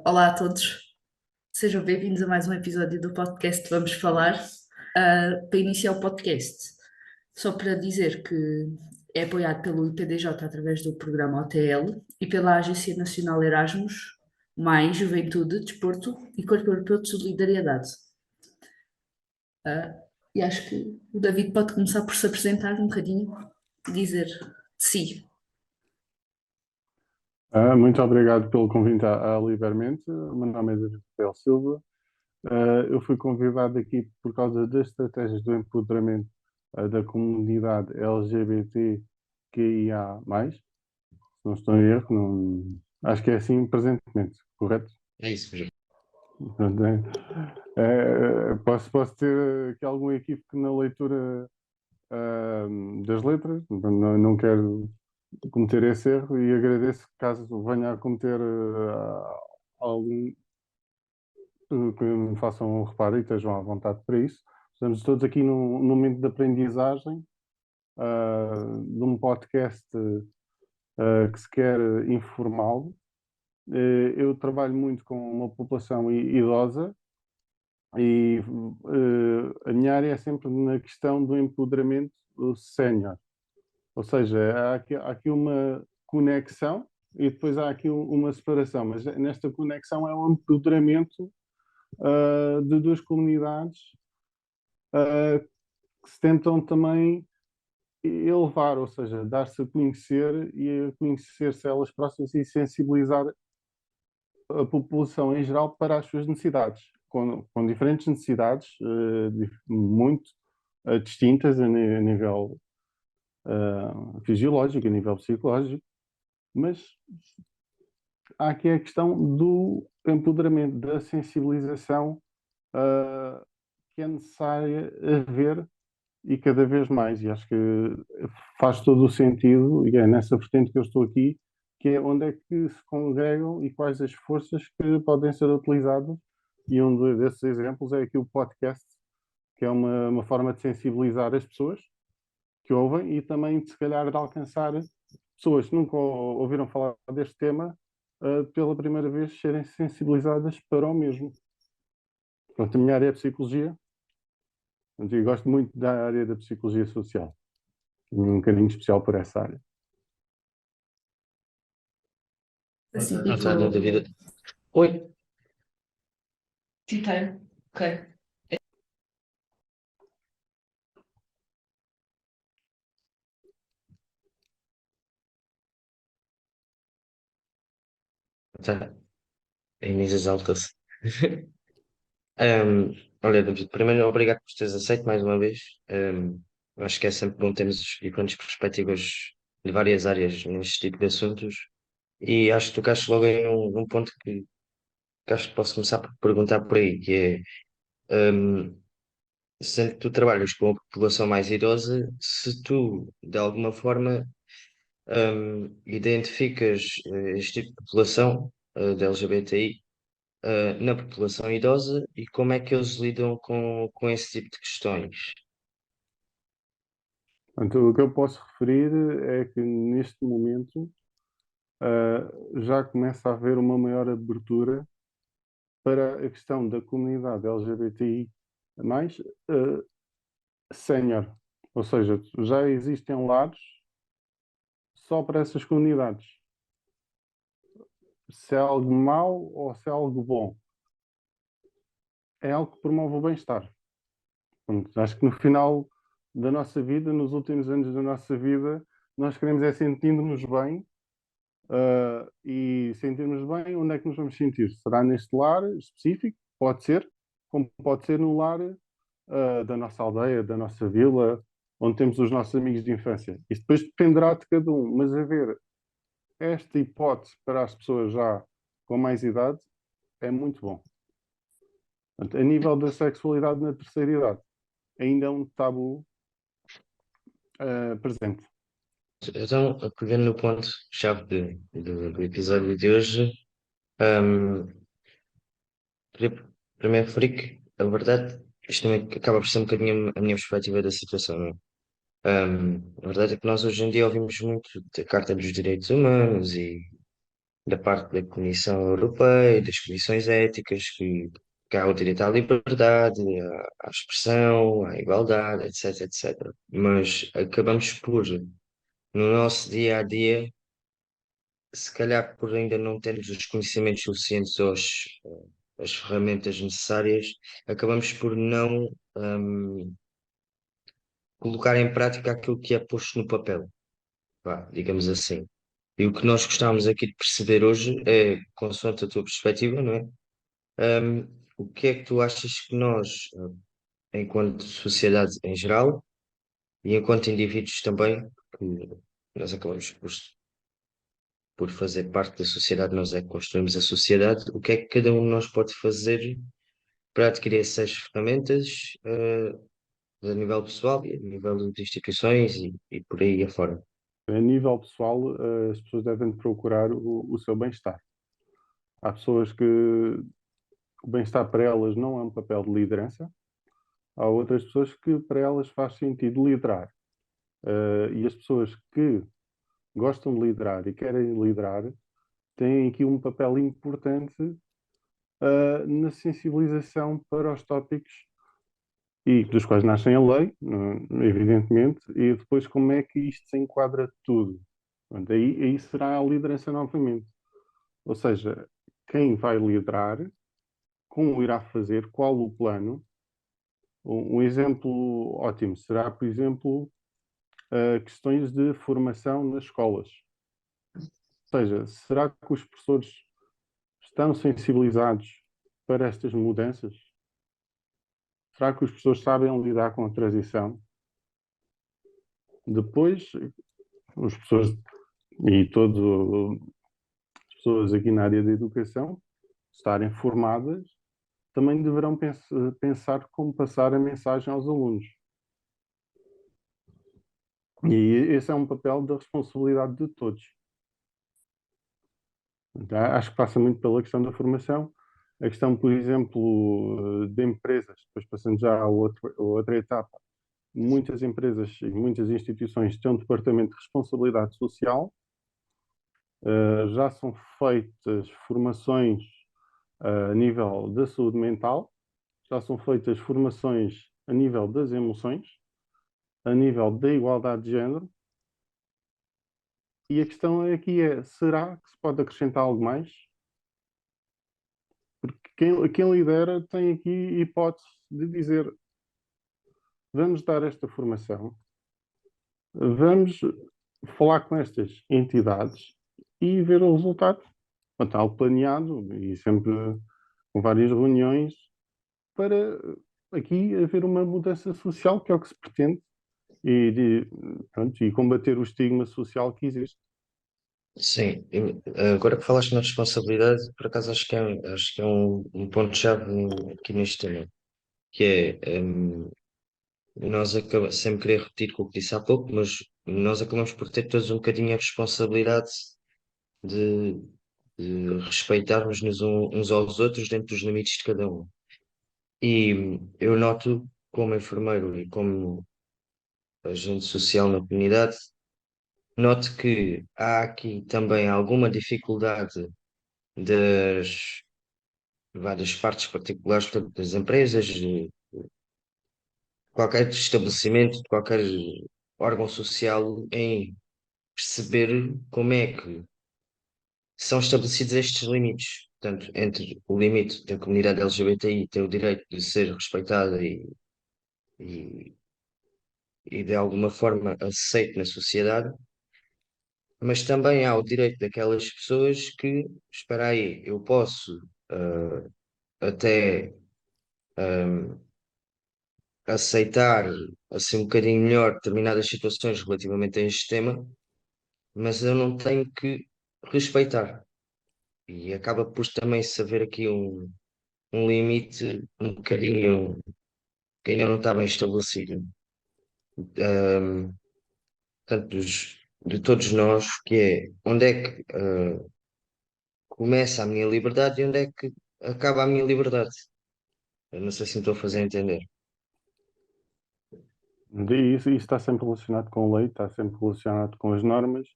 Olá a todos, sejam bem-vindos a mais um episódio do podcast Vamos Falar. Para iniciar o podcast, só para dizer que é apoiado pelo IPDJ através do programa OTL e pela Agência Nacional Erasmus, mais Juventude, Desporto e Corpo Europeu de Solidariedade. Ah, e acho que o David pode começar por se apresentar um bocadinho, dizer de si. Muito obrigado pelo convite à Libermente. O meu nome é David Pel Silva. Eu fui convidado aqui por causa das estratégias do empoderamento da comunidade LGBTQIA+. Se não estou em erro, acho que é assim presentemente, correto? É isso mesmo. Portanto, posso ter aqui algum equívoco na leitura das letras, não quero cometer esse erro e agradeço caso venha a cometer algum que me façam reparo e estejam à vontade para isso. Estamos todos aqui num momento de aprendizagem de um podcast que se quer informal. Eu trabalho muito com uma população idosa e a minha área é sempre na questão do empoderamento do sénior. Ou seja, há aqui uma conexão e depois há aqui uma separação, mas nesta conexão é um empoderamento de duas comunidades que se tentam também elevar, ou seja, dar-se a conhecer e a conhecer-se elas próximas e sensibilizar a população em geral para as suas necessidades, com diferentes necessidades muito distintas a nível fisiológico, a nível psicológico, mas há aqui a questão do empoderamento, da sensibilização uh, que é necessária haver e cada vez mais. E acho que faz todo o sentido, e é nessa vertente que eu estou aqui, que é onde é que se congregam e quais as forças que podem ser utilizadas. E desses exemplos é aqui o podcast, que é uma forma de sensibilizar as pessoas que ouvem e também, de, se calhar, de alcançar pessoas que nunca ouviram falar deste tema, pela primeira vez serem sensibilizadas para o mesmo. Portanto, a minha área é a psicologia, portanto, eu gosto muito da área da psicologia social. Tenho um carinho especial por essa área. Assim, Não está na tipo, dúvida. Oi, tea ok. está. A Inês exalta-se. Ahm, Olha, David, primeiro, obrigado por teres aceito mais uma vez. Acho que é sempre bom termos diferentes perspectivas de várias áreas neste tipo de assuntos. E acho que tocaste logo em num ponto que acho que posso começar por perguntar por aí, que é, sendo que tu trabalhas com a população mais idosa, se tu, de alguma forma, identificas este tipo de população da LGBTI na população idosa e como é que eles lidam com esse tipo de questões? Portanto, o que eu posso referir é que neste momento já começa a haver uma maior abertura para a questão da comunidade LGBTI mais sénior. Ou seja, já existem lares só para essas comunidades. Se é algo mau ou se é algo bom, é algo que promove o bem-estar. Portanto, acho que no final da nossa vida, nos últimos anos da nossa vida, nós queremos é sentir-nos bem. E sentirmos bem, onde é que nos vamos sentir? Será neste lar específico? Pode ser, como pode ser no lar da nossa aldeia, da nossa vila, onde temos os nossos amigos de infância. Isso depois dependerá de cada um, mas haver esta hipótese para as pessoas já com mais idade é muito bom. Portanto, a nível da sexualidade na terceira idade, ainda é um tabu presente. Então, pegando no ponto-chave do episódio de hoje, um, queria primeiro referir que, a verdade, isto também acaba por ser um bocadinho a minha perspectiva da situação, não é? A verdade é que nós hoje em dia ouvimos muito da Carta dos Direitos Humanos da parte da Comissão Europeia, das comissões éticas, que há o direito à liberdade, à expressão, à igualdade, etc, etc. Mas acabamos por, no nosso dia a dia, se calhar por ainda não termos os conhecimentos suficientes ou as ferramentas necessárias, acabamos por não colocar em prática aquilo que é posto no papel, vá, digamos assim. E o que nós gostávamos aqui de perceber hoje é, consoante a tua perspectiva, não é? O que é que tu achas que nós, enquanto sociedade em geral, e enquanto indivíduos também, que nós acabamos por fazer parte da sociedade, nós é que construímos a sociedade, o que é que cada um de nós pode fazer para adquirir essas ferramentas, a nível pessoal e a nível de instituições e por aí afora? A nível pessoal, as pessoas devem procurar o seu bem-estar. Há pessoas que o bem-estar para elas não é um papel de liderança, há outras pessoas que para elas faz sentido liderar. E as pessoas que gostam de liderar e querem liderar têm aqui um papel importante na sensibilização para os tópicos e dos quais nascem a lei, evidentemente, e depois como é que isto se enquadra tudo. Portanto, aí será a liderança novamente. Ou seja, quem vai liderar, como irá fazer, qual o plano. Um exemplo ótimo será, por exemplo, questões de formação nas escolas. Ou seja, será que os professores estão sensibilizados para estas mudanças? Será que os professores sabem lidar com a transição? Depois, os professores e todas as pessoas aqui na área da educação estarem formadas, também deverão pensar como passar a mensagem aos alunos. E esse é um papel da responsabilidade de todos. Acho que passa muito pela questão da formação. A questão, por exemplo, de empresas, depois passando já a outra etapa, muitas empresas e muitas instituições têm um departamento de responsabilidade social, já são feitas formações a nível da saúde mental, já são feitas formações a nível das emoções, a nível da igualdade de género, e a questão aqui é, será que se pode acrescentar algo mais? Porque quem lidera tem aqui hipótese de dizer, vamos dar esta formação, vamos falar com estas entidades e ver o resultado. Está algo planeado e sempre com várias reuniões para aqui haver uma mudança social, que é o que se pretende, e combater o estigma social que existe. Sim, agora que falaste na responsabilidade, por acaso acho que é um ponto-chave aqui neste tema, que é, nós acabamos, sempre querer repetir o que disse há pouco, mas nós acabamos por ter todos um bocadinho a responsabilidade de, de respeitarmos-nos uns aos outros dentro dos limites de cada um. E eu noto, como enfermeiro e como agente social na comunidade, noto que há aqui também alguma dificuldade das várias partes particulares, portanto, das empresas, de qualquer estabelecimento, de qualquer órgão social, em perceber como é que são estabelecidos estes limites. Portanto, entre o limite da comunidade LGBTI ter o direito de ser respeitada e, e de alguma forma aceito na sociedade, mas também há o direito daquelas pessoas que, espera aí, eu posso até aceitar assim um bocadinho melhor determinadas situações relativamente a este tema, mas eu não tenho que respeitar. E acaba por também se haver aqui um limite um bocadinho que ainda não está bem estabelecido. Ahm, Portanto, de todos nós, que é onde é que começa a minha liberdade e onde é que acaba a minha liberdade. Eu não sei se me estou a fazer entender. E isso está sempre relacionado com a lei, está sempre relacionado com as normas,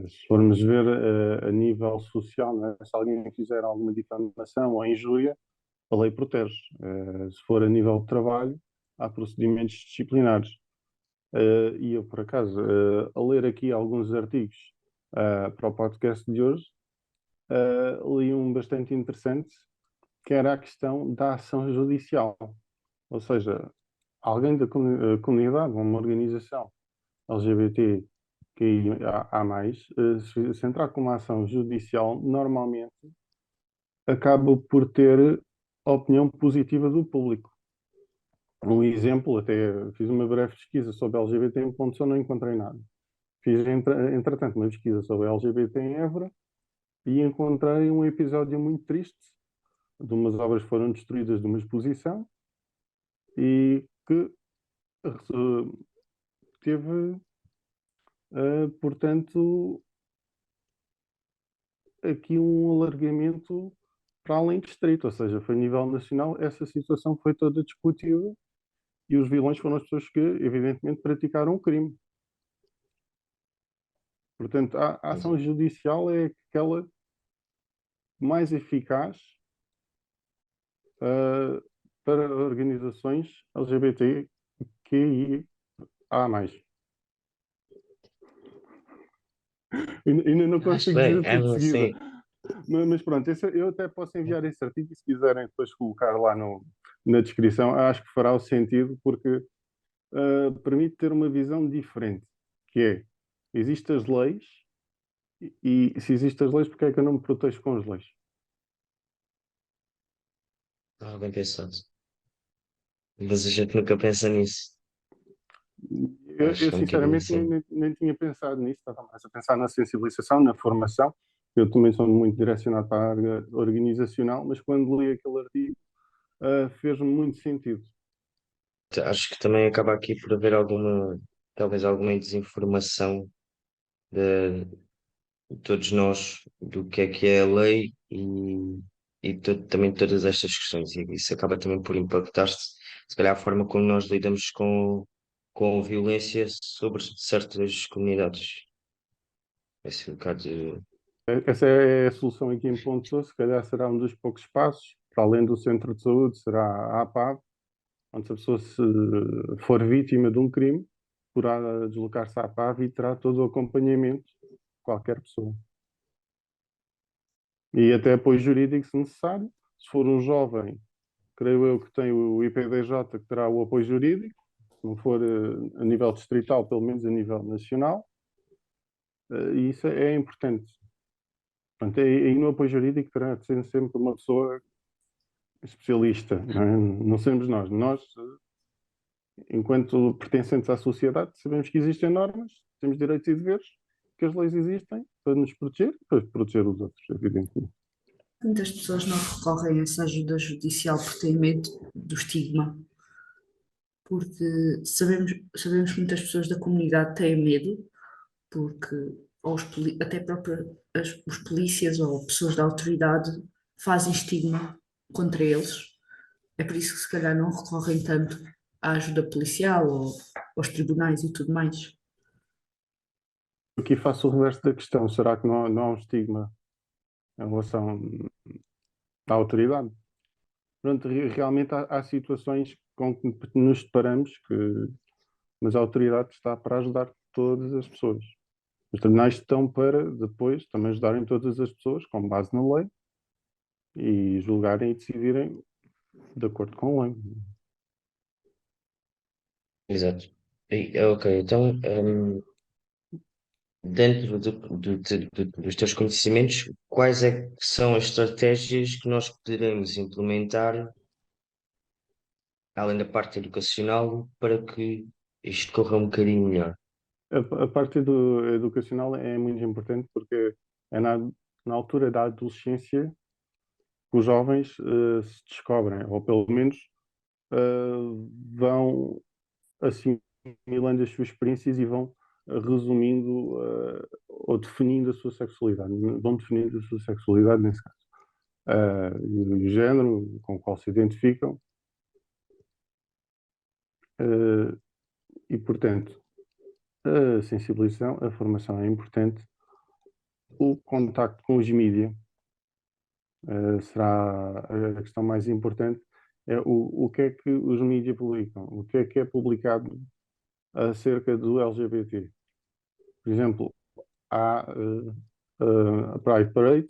Se formos ver a nível social, né, se alguém fizer alguma difamação ou injúria, a lei protege. Se for a nível de trabalho, há procedimentos disciplinares. E eu, por acaso, a ler aqui alguns artigos para o podcast de hoje, li um bastante interessante, que era a questão da ação judicial. Ou seja, alguém da comunidade, uma organização LGBT que há mais, se entrar com uma ação judicial, normalmente acaba por ter a opinião positiva do público. Um exemplo, até fiz uma breve pesquisa sobre LGBT em Ponte, só não encontrei nada. Fiz, entretanto, uma pesquisa sobre LGBT em Évora e encontrei um episódio muito triste de umas obras que foram destruídas de uma exposição e que teve, portanto, aqui um alargamento para além distrito, ou seja, foi a nível nacional, essa situação foi toda discutida e os vilões foram as pessoas que, evidentemente, praticaram o crime. Portanto, a ação judicial é aquela mais eficaz uh, para organizações LGBTQIA+. Ainda não Acho que consigo bem, dizer é tudo de seguida. assim. Mas pronto, eu até posso enviar esse artigo e se quiserem depois colocar lá na descrição, acho que fará o sentido porque permite ter uma visão diferente, que é, existem as leis e se existem as leis, porque é que eu não me protejo com as leis? Bem pensado. Mas a gente nunca pensa nisso. Eu, Acho que é um bocadinho sinceramente assim. nem tinha pensado nisso, estava mais a pensar na sensibilização, na formação. Eu também sou muito direcionado para a área organizacional, mas quando li aquele artigo, fez-me muito sentido. Acho que também acaba aqui por haver alguma, talvez alguma desinformação de todos nós do que é a lei e também todas estas questões. E isso acaba também por impactar, se calhar, a forma como nós lidamos com a violência sobre certas comunidades. Esse é um bocado. Essa é a solução aqui em Ponte Doce, se calhar será um dos poucos espaços, para além do centro de saúde, será a APAV, onde se a pessoa se for vítima de um crime, poderá deslocar-se à APAV e terá todo o acompanhamento de qualquer pessoa. E até apoio jurídico se necessário. Se for um jovem, creio eu que tem o IPDJ que terá o apoio jurídico, se não for a nível distrital, pelo menos a nível nacional, e isso é importante. Portanto, aí no apoio jurídico terá de ser sempre uma pessoa especialista, não é? Não somos nós. Nós, enquanto pertencentes à sociedade, sabemos que existem normas, temos direitos e deveres, que as leis existem para nos proteger, para proteger os outros, evidentemente. Muitas pessoas não recorrem a essa ajuda judicial por terem medo do estigma, porque sabemos que muitas pessoas da comunidade têm medo, porque até próprio os polícias ou pessoas da autoridade fazem estigma contra eles. É por isso que se calhar não recorrem tanto à ajuda policial ou aos tribunais e tudo mais. Aqui faço o reverso da questão. Será que não há um estigma em relação à autoridade? Pronto, realmente há situações com que nos deparamos mas a autoridade está para ajudar todas as pessoas. Os tribunais estão para depois também ajudarem todas as pessoas com base na lei e julgarem e decidirem de acordo com a lei. Exato. Ok, então, dentro dos teus conhecimentos, quais é que são as estratégias que nós poderemos implementar, além da parte educacional, para que isto corra um bocadinho melhor? A parte educacional é muito importante porque é na altura da adolescência que os jovens se descobrem, ou pelo menos vão assimilando as suas experiências e vão resumindo ou definindo a sua sexualidade. Vão definindo a sua sexualidade nesse caso. E o género com o qual se identificam. E, portanto, a sensibilização, a formação é importante, o contacto com os mídias será a questão mais importante, é o que é que os mídias publicam, o que é publicado acerca do LGBT. Por exemplo, há a Pride Parade,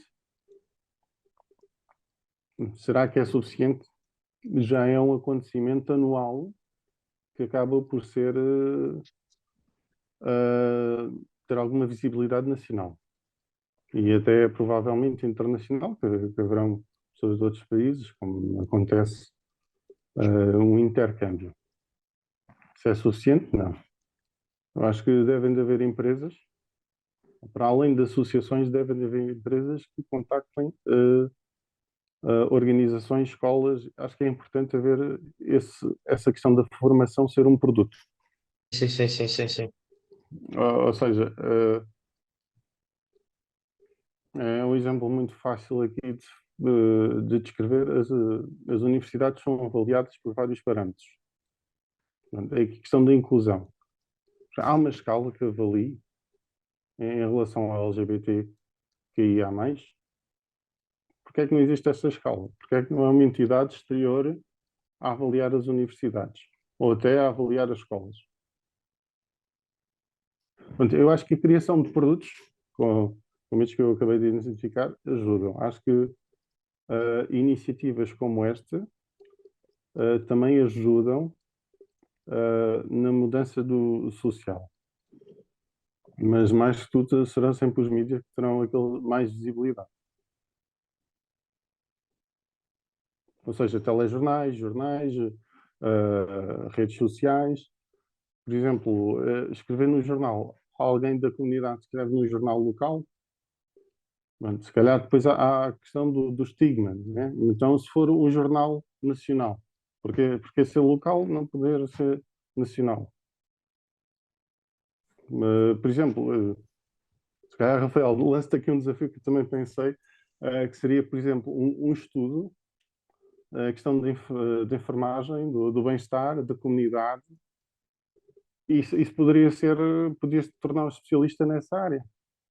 será que é suficiente? Já é um acontecimento anual que acaba por ser ter alguma visibilidade nacional e até provavelmente internacional, que haverão pessoas de outros países, como acontece um intercâmbio. Se é suficiente? Não. Eu acho que devem de haver empresas, para além de associações, devem de haver empresas que contactem organizações, escolas. Acho que é importante haver essa questão da formação ser um produto. Sim, sim, sim, sim, sim. Ou seja, é um exemplo muito fácil aqui de descrever. As universidades são avaliadas por vários parâmetros. Portanto, é a questão da inclusão. Há uma escala que avalie em relação ao LGBTQIA+. Porque é que não existe essa escala? Porque é que não é uma entidade exterior a avaliar as universidades? Ou até a avaliar as escolas? Portanto, eu acho que a criação de produtos, como estes que eu acabei de identificar, ajudam. Acho que iniciativas como esta também ajudam na mudança do social. Mas mais que tudo serão sempre os mídias que terão mais visibilidade. Ou seja, telejornais, jornais, redes sociais. Por exemplo, escrever no jornal, alguém da comunidade escreve no jornal local, bom, se calhar depois há a questão do estigma, né? Então, se for um jornal nacional, porque ser local não poder ser nacional. Por exemplo, se calhar, Rafael, lança-te aqui um desafio que eu também pensei, que seria, por exemplo, um estudo, a questão de enfermagem, do bem-estar, da comunidade. Isso podia se tornar um especialista nessa área.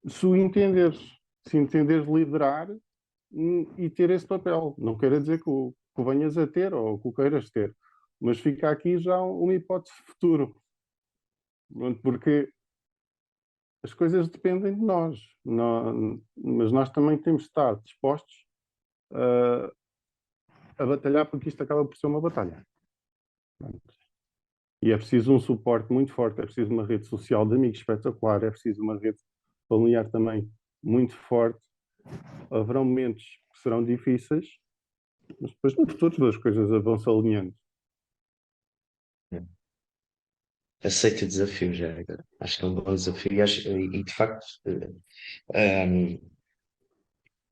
Se o entenderes, se entenderes liderar e ter esse papel. Não quer dizer que o venhas a ter ou que o queiras ter, mas fica aqui já uma hipótese de futuro. Porque as coisas dependem de nós, mas nós também temos de estar dispostos a batalhar, porque isto acaba por ser uma batalha. E é preciso um suporte muito forte, é preciso uma rede social de amigos espetacular, é preciso uma rede familiar também muito forte. Haverão momentos que serão difíceis, mas depois no futuro as coisas vão se alinhando. Aceito o desafio já agora. Acho que é um bom desafio e de facto,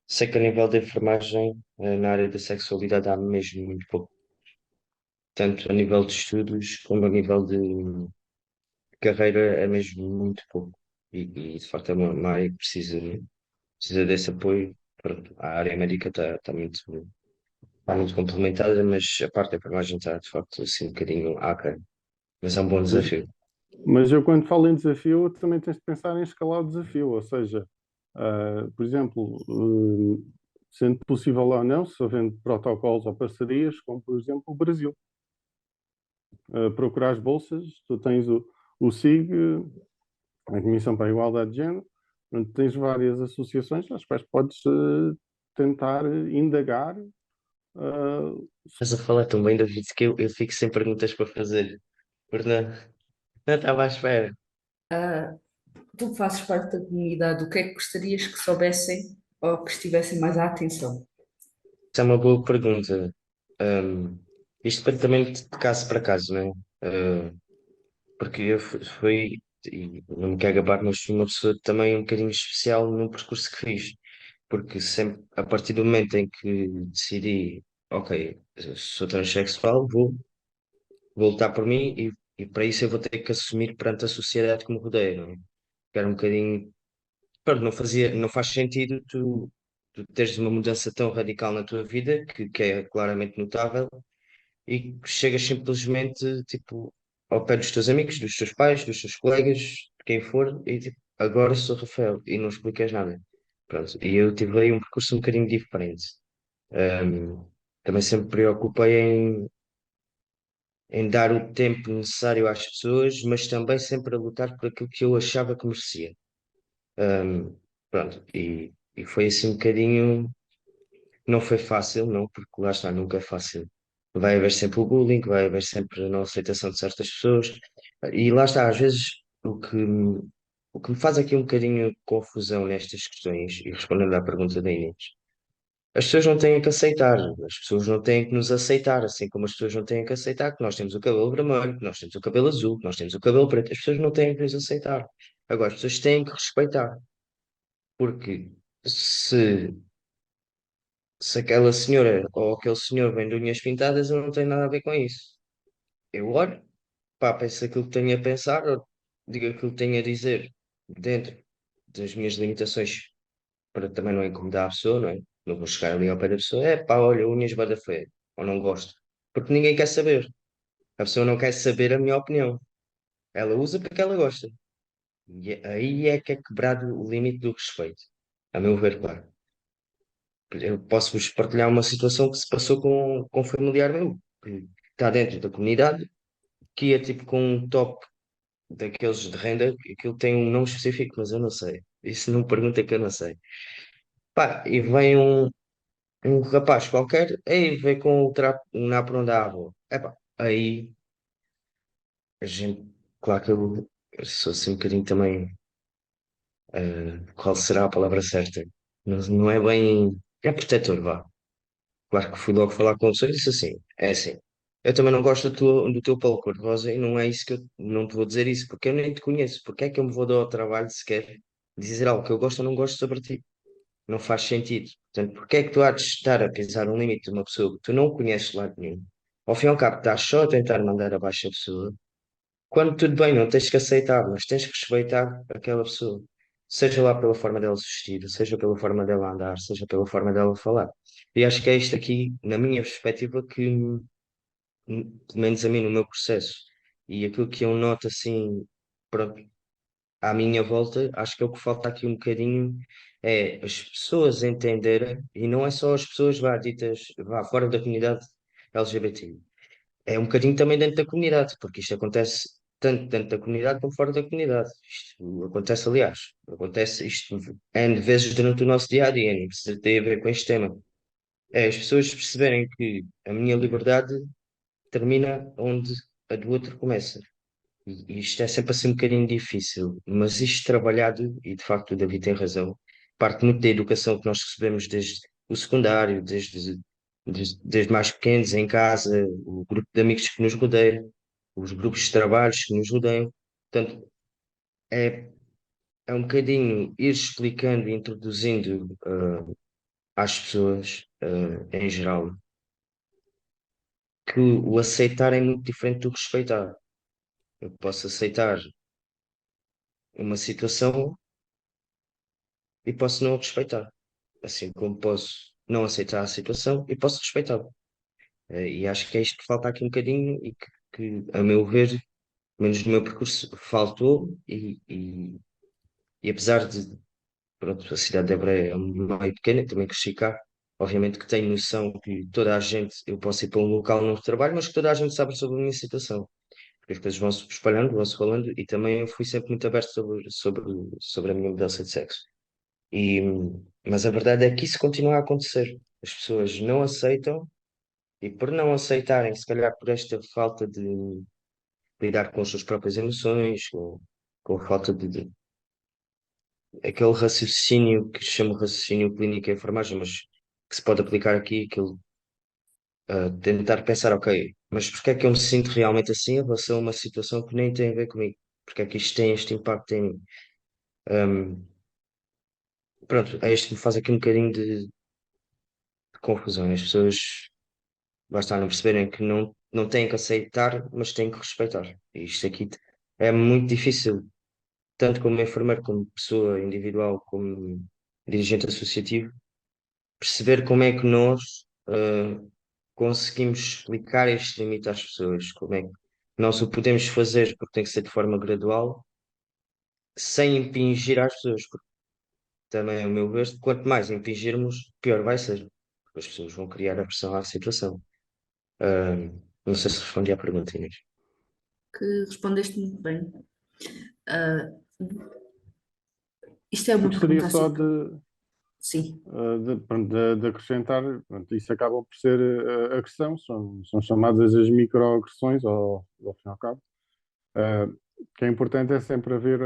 sei que a nível da enfermagem, na área da sexualidade há mesmo muito pouco, tanto a nível de estudos como a nível de carreira é mesmo muito pouco. E de facto é uma área que precisa desse apoio. Pronto, a área médica está muito complementada, mas a parte da enfermagem está de facto assim um bocadinho aquém. Mas é um bom Mas, desafio. mas eu, quando falo em desafio, também tens de pensar em escalar o desafio, ou seja, por exemplo, sendo possível ou não, se havendo protocolos ou parcerias, como por exemplo o Brasil. Procurar as bolsas, tu tens o SIG, a Comissão para a Igualdade de Género, onde tens várias associações às quais podes tentar indagar. Estás a falar tão bem, David, que eu fico sem perguntas para fazer. Porque não estava à espera. Ah, tu que fazes parte da comunidade, o que é que gostarias que soubessem ou que estivessem mais à atenção? Isso é uma boa pergunta. Um, Isto depende também de caso para caso, não é? Porque eu fui, e não me quero gabar, mas fui uma pessoa também um bocadinho especial no percurso que fiz. Porque sempre, a partir do momento em que decidi, ok, eu sou transexual, vou lutar por mim e para isso eu vou ter que assumir perante a sociedade que me rodeia, não é? Que era um bocadinho. Pronto, não faz sentido tu teres uma mudança tão radical na tua vida, que é claramente notável, e que chegas simplesmente, tipo, ao pé dos teus amigos, dos teus pais, dos teus colegas, quem for, e tipo, agora sou Rafael e não explicas nada. Pronto, e eu tive aí um percurso um bocadinho diferente. Um, Também sempre me preocupei em dar o tempo necessário às pessoas, mas também sempre a lutar por aquilo que eu achava que merecia. Um, Pronto, e foi assim um bocadinho. Não foi fácil, não, porque lá está, nunca é fácil. Vai haver sempre o bullying, vai haver sempre a não aceitação de certas pessoas, e lá está, às vezes o que me faz aqui um bocadinho de confusão nestas questões, e respondendo à pergunta da Inês, as pessoas não têm que aceitar, as pessoas não têm que nos aceitar, assim como as pessoas não têm que aceitar que nós temos o cabelo vermelho, que nós temos o cabelo azul, que nós temos o cabelo preto, as pessoas não têm que nos aceitar. Agora, as pessoas têm que respeitar, porque se se aquela senhora ou aquele senhor vem de unhas pintadas, eu não tenho nada a ver com isso. Eu olho, pá, penso aquilo que tenho a pensar, ou digo aquilo que tenho a dizer dentro das minhas limitações para também não incomodar a pessoa, não é? Não vou chegar ali ao pé da pessoa, é pá, olha, unhas bué da feia, ou não gosto. Porque ninguém quer saber. A pessoa não quer saber a minha opinião. Ela usa porque ela gosta. E aí é que é quebrado o limite do respeito. A meu ver, claro. Eu posso-vos partilhar uma situação que se passou com um familiar meu, que está dentro da comunidade, que ia tipo com um top daqueles de renda, que aquilo tem um nome específico, mas eu não sei. Isso não pergunta que eu não sei. Pá, e vem um rapaz qualquer, aí vem com o trapo, um napo onde há a avó. Epá, aí a gente, claro que eu sou assim um bocadinho também, qual será a palavra certa? Não, não é bem, é protetor, vá. Claro que fui logo falar com a pessoa e disse assim: é assim, eu também não gosto do teu polo cor-de-rosa e não é isso que eu não te vou dizer isso, porque eu nem te conheço. Porque é que eu me vou dar ao trabalho sequer dizer algo que eu gosto ou não gosto sobre ti? Não faz sentido. Portanto, porque é que tu há de estar a pisar um limite de uma pessoa que tu não conheces de lado nenhum? Ao fim e ao cabo, estás só a tentar mandar abaixo a pessoa, quando tudo bem, não tens que aceitar, mas tens que respeitar aquela pessoa. Seja lá pela forma dela se vestir, seja pela forma dela andar, seja pela forma dela falar. E acho que é isto aqui, na minha perspectiva, que, pelo menos a mim, no meu processo, e aquilo que eu noto assim, pronto, à minha volta, acho que é o que falta aqui um bocadinho, é as pessoas entenderem, e não é só as pessoas, vá, ditas, vá, fora da comunidade LGBT. É um bocadinho também dentro da comunidade, porque isto acontece tanto dentro da comunidade como fora da comunidade. Isto acontece, aliás, acontece isto N vezes durante o nosso dia a dia, nem precisa ter a ver com este tema. É as pessoas perceberem que a minha liberdade termina onde a do outro começa. E isto é sempre assim um bocadinho difícil, mas isto trabalhado, e de facto o David tem razão, parte muito da educação que nós recebemos desde o secundário, desde mais pequenos em casa, o grupo de amigos que nos rodeia, os grupos de trabalhos que nos rodeiam. Portanto, é, é um bocadinho ir explicando e introduzindo às pessoas, em geral, que o aceitar é muito diferente do respeitar. Eu posso aceitar uma situação e posso não respeitar. Assim como posso não aceitar a situação e posso respeitá-la. E acho que é isto que falta aqui um bocadinho e a meu ver, menos no meu percurso, faltou e apesar de, pronto, a cidade de Évora é meio pequena, também cresci cá, obviamente que tenho noção que toda a gente, eu posso ir para um local novo de trabalho, mas que toda a gente sabe sobre a minha situação. Porque as coisas vão-se espalhando, vão-se falando e também eu fui sempre muito aberto sobre a minha mudança de sexo. E, mas a verdade é que isso continua a acontecer. As pessoas não aceitam, e por não aceitarem, se calhar por esta falta de lidar com as suas próprias emoções, com a falta de aquele raciocínio que se chama raciocínio clínico em enfermagem, mas que se pode aplicar aqui, aquele, tentar pensar, ok, mas porque é que eu me sinto realmente assim em relação a uma situação que nem tem a ver comigo? Porque é que isto tem este impacto em mim? Um, Pronto, é isto que me faz aqui um bocadinho de confusão. As pessoas basta não perceberem que não têm que aceitar, mas têm que respeitar. E isto aqui é muito difícil, tanto como enfermeiro, como pessoa individual, como dirigente associativo, perceber como é que nós conseguimos explicar este limite às pessoas, como é que nós o podemos fazer, porque tem que ser de forma gradual, sem impingir às pessoas, porque também, ao meu ver, quanto mais impingirmos, pior vai ser. Porque as pessoas vão criar a pressão à situação. Não sei se respondi à pergunta, Inês. Que respondeste muito bem. Ah, isto é uma Gostaria pergunta só assim. Sim, pronto, de acrescentar, pronto, isso acaba por ser agressão, são chamadas as microagressões, ao fim e ao cabo. Uh, que é importante é sempre haver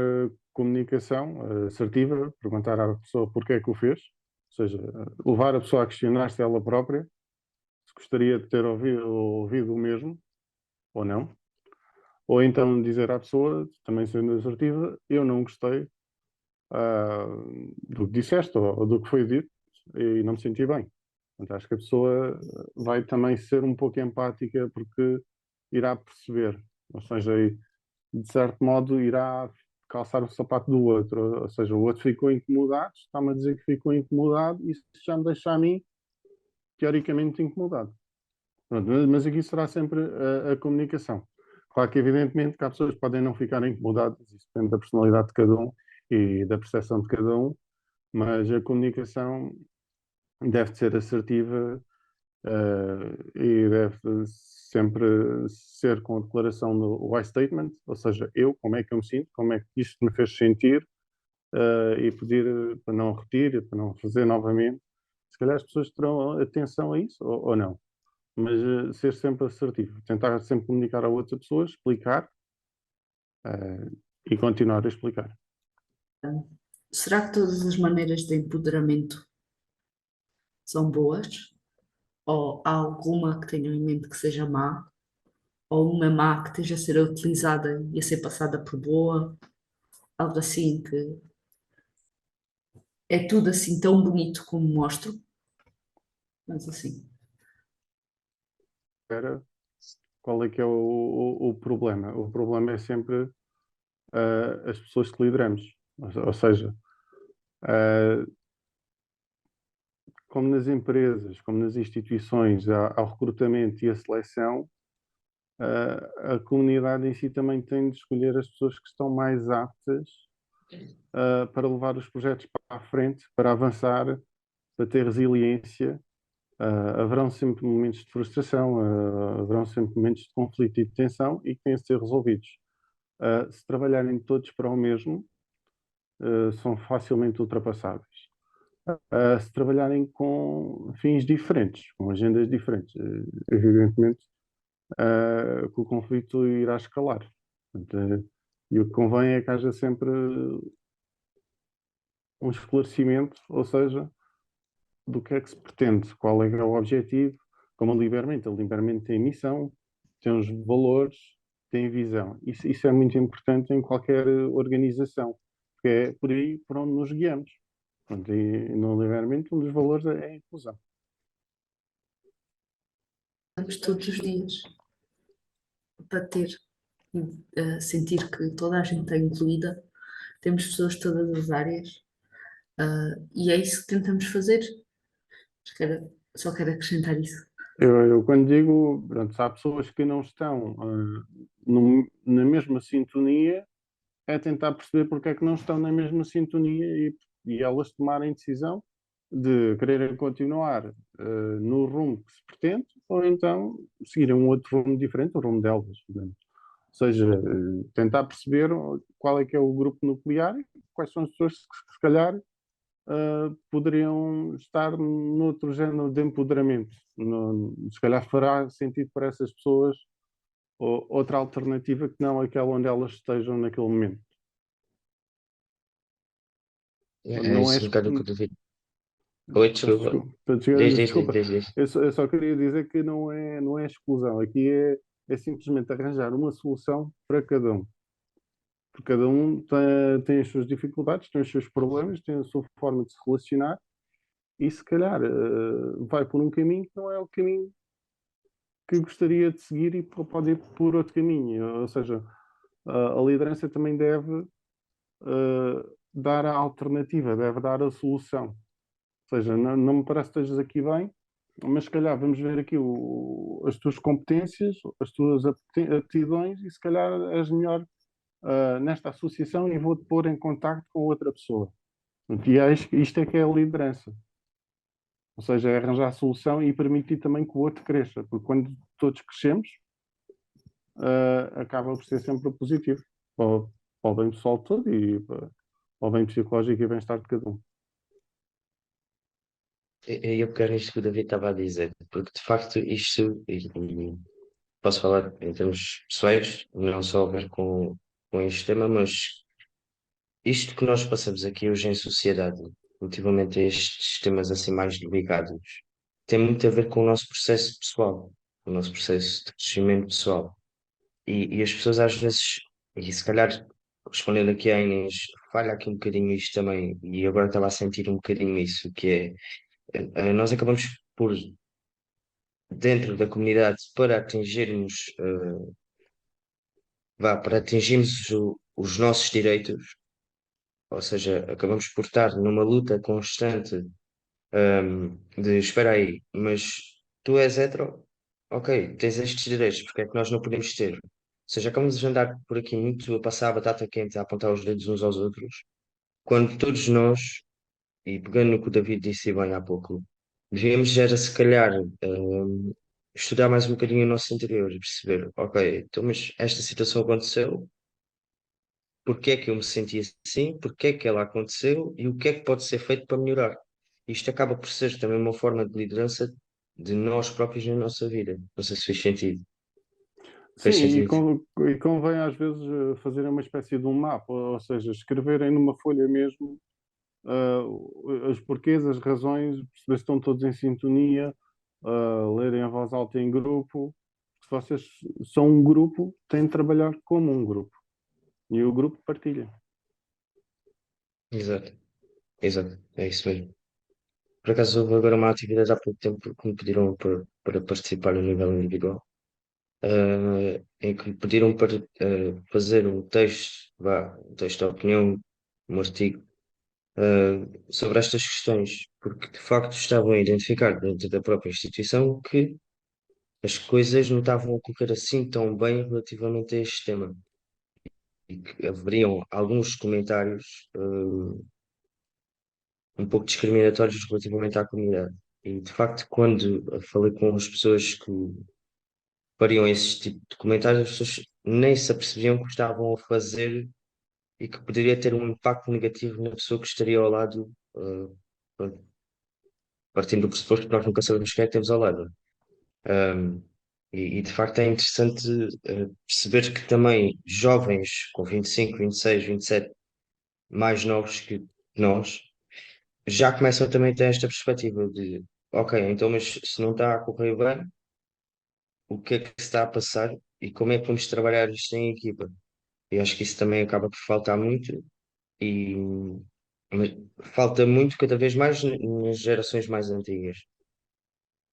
comunicação assertiva, perguntar à pessoa porque é que o fez, ou seja, levar a pessoa a questionar-se ela própria, se gostaria de ter ouvido o mesmo ou não, ou então dizer à pessoa, também sendo assertiva, eu não gostei do que disseste ou do que foi dito e não me senti bem. Portanto, acho que a pessoa vai também ser um pouco empática porque irá perceber, ou seja, de certo modo irá calçar o sapato do outro, ou seja, o outro ficou incomodado, está-me a dizer que ficou incomodado, e isso já me deixa a mim, teoricamente, incomodado. Pronto, mas aqui será sempre a comunicação. Claro que, evidentemente, que há pessoas que podem não ficar incomodadas, isso depende da personalidade de cada um e da percepção de cada um, mas a comunicação deve ser assertiva e deve sempre ser com a declaração do I statement, ou seja, eu, como é que eu me sinto, como é que isto me fez sentir, e pedir para não repetir, para não fazer novamente. Se calhar as pessoas terão atenção a isso ou não, mas ser sempre assertivo, tentar sempre comunicar a outra pessoa, explicar e continuar a explicar. será que todas as maneiras de empoderamento são boas? Ou há alguma que tenham em mente que seja má? Ou uma má que esteja a ser utilizada e a ser passada por boa? Algo assim que é tudo assim tão bonito como mostro, mas assim. Espera, qual é que é o problema? O problema é sempre as pessoas que lideramos, ou seja, uh, como nas empresas, como nas instituições, ao recrutamento e à seleção, a comunidade em si também tem de escolher as pessoas que estão mais aptas para levar os projetos para a frente, para avançar, para ter resiliência. Haverão sempre momentos de frustração, haverão sempre momentos de conflito e de tensão e que têm de ser resolvidos. Se trabalharem todos para o mesmo, são facilmente ultrapassáveis. Se trabalharem com fins diferentes, com agendas diferentes, evidentemente que o conflito irá escalar. Portanto, e o que convém é que haja sempre um esclarecimento, ou seja, do que é que se pretende, qual é que é o objetivo, como o Libermente. O Libermente tem missão, tem os valores, tem visão. Isso é muito importante em qualquer organização, porque é por aí por onde nos guiamos. Portanto, e no Liberamente um dos valores é a inclusão. Estamos todos os dias para ter, sentir que toda a gente está incluída, temos pessoas de todas as áreas, e é isso que tentamos fazer. Só quero acrescentar isso. Eu quando digo, pronto, se há pessoas que não estão na mesma sintonia, é tentar perceber porque é que não estão na mesma sintonia e elas tomarem decisão de quererem continuar no rumo que se pretende ou então seguirem um outro rumo diferente, o rumo delas. Portanto. Ou seja, tentar perceber qual é que é o grupo nuclear e quais são as pessoas que se calhar poderiam estar noutro género de empoderamento. Se calhar fará sentido para essas pessoas outra alternativa que não aquela onde elas estejam naquele momento. É Não é. isso um bocado o que eu duvido. Oi, desculpa. Desculpa. Diz. Eu só queria dizer que não é exclusão. Aqui é simplesmente arranjar uma solução para cada um. Porque cada um tem as suas dificuldades, tem os seus problemas, tem a sua forma de se relacionar e se calhar vai por um caminho que não é o caminho que gostaria de seguir e pode ir por outro caminho. Ou seja, a liderança também deve dar a alternativa, deve dar a solução. Ou seja, não me parece que estejas aqui bem, mas se calhar vamos ver aqui as tuas competências, as tuas aptidões e se calhar és melhor nesta associação e vou-te pôr em contacto com outra pessoa. E acho que isto é que é a liderança. Ou seja, é arranjar a solução e permitir também que o outro cresça, porque quando todos crescemos, acaba por ser sempre positivo para para o bem pessoal todo e para o bem psicológico e bem-estar de cada um. Eu quero isto que o David estava a dizer, porque de facto isto, e posso falar em termos pessoais, não só a ver com este tema, mas isto que nós passamos aqui hoje em sociedade, relativamente a estes temas assim mais delicados, tem muito a ver com o nosso processo pessoal, o nosso processo de crescimento pessoal. E as pessoas às vezes, e se calhar respondendo aqui à Inês, falha aqui um bocadinho isto também, e agora estava a sentir um bocadinho isso, que nós acabamos por, dentro da comunidade, para atingirmos, para atingirmos os nossos direitos, ou seja, acabamos por estar numa luta constante, de espera aí, mas tu és hetero, ok, tens estes direitos, porque é que nós não podemos ter? Ou seja, acabamos de andar por aqui muito a passar a batata quente, a apontar os dedos uns aos outros, quando todos nós, e pegando no que o David disse bem há pouco, devíamos era se calhar estudar mais um bocadinho o nosso interior e perceber, ok, então mas esta situação aconteceu, porque é que eu me senti assim, porque é que ela aconteceu e o que é que pode ser feito para melhorar. Isto acaba por ser também uma forma de liderança de nós próprios na nossa vida. Não sei se fez sentido. Sim, Fez sentido. e convém às vezes fazerem uma espécie de um mapa, ou seja, escreverem numa folha mesmo os porquês, as razões, perceber se estão todos em sintonia, lerem a voz alta em grupo. Se vocês são um grupo, têm de trabalhar como um grupo. E o grupo partilha. Exato, exato, é isso mesmo. Por acaso houve agora uma atividade há pouco tempo que me pediram para participar a nível individual, em que me pediram para fazer um texto, um texto de opinião, um artigo, sobre estas questões, porque de facto estavam a identificar dentro da própria instituição que as coisas não estavam a correr assim tão bem relativamente a este tema e que haveriam alguns comentários um pouco discriminatórios relativamente à comunidade. E de facto, quando eu falei com as pessoas que fariam esse tipo de comentários, as pessoas nem se apercebiam que o estavam a fazer e que poderia ter um impacto negativo na pessoa que estaria ao lado, pronto, partindo do pressuposto que nós nunca sabemos quem é que temos ao lado. Um, e de facto é interessante perceber que também jovens com 25, 26, 27, mais novos que nós, já começam também a ter esta perspectiva de, ok, então mas se não está a correr bem, o que é que se está a passar e como é que vamos trabalhar isto em equipa? Eu acho que isso também acaba por faltar muito e mas falta muito cada vez mais nas gerações mais antigas.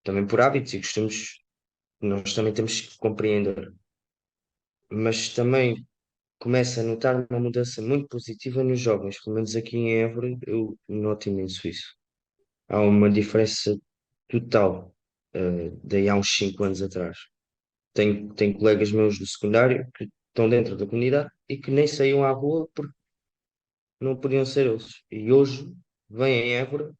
Também por hábitos e costumes, nós também temos que compreender. Mas também começo a notar uma mudança muito positiva nos jovens, pelo menos aqui em Évora eu noto imenso isso. Há uma diferença total, daí há uns 5 anos atrás. Tenho colegas meus do secundário que estão dentro da comunidade e que nem saíam à rua porque não podiam ser eles. E hoje vêm em Évora,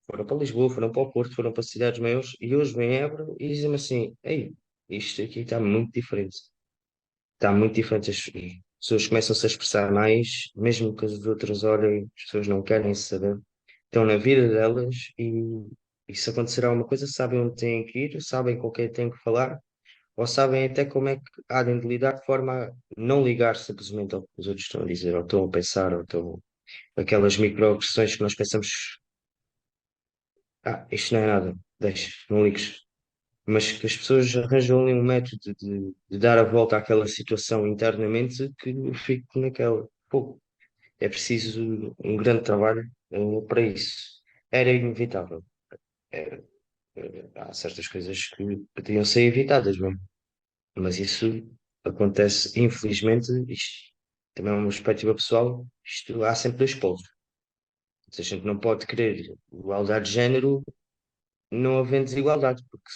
foram para Lisboa, foram para o Porto, foram para cidades maiores e hoje vêm em Évora e dizem-me assim: Ei, isto aqui está muito diferente. Está muito diferente. As pessoas começam-se a expressar mais, mesmo que as outras olhem, as pessoas não querem saber. Estão na vida delas e se acontecer alguma coisa, sabem onde têm que ir, sabem com quem têm que falar, ou sabem até como é que há de lidar de forma a não ligar simplesmente ao que os outros estão a dizer, ou estão a pensar, ou estão aquelas microagressões que nós pensamos, isto não é nada, deixa, não ligues. Mas que as pessoas arranjam ali um método de dar a volta àquela situação internamente que eu fico naquela. Pô, é preciso um grande trabalho para isso. Era inevitável. Era- há certas coisas que podiam ser evitadas, não é? Mas isso acontece, infelizmente, isto também é uma perspectiva pessoal, isto há sempre dois polos. Se a gente não pode querer igualdade de género, não havendo desigualdade, porque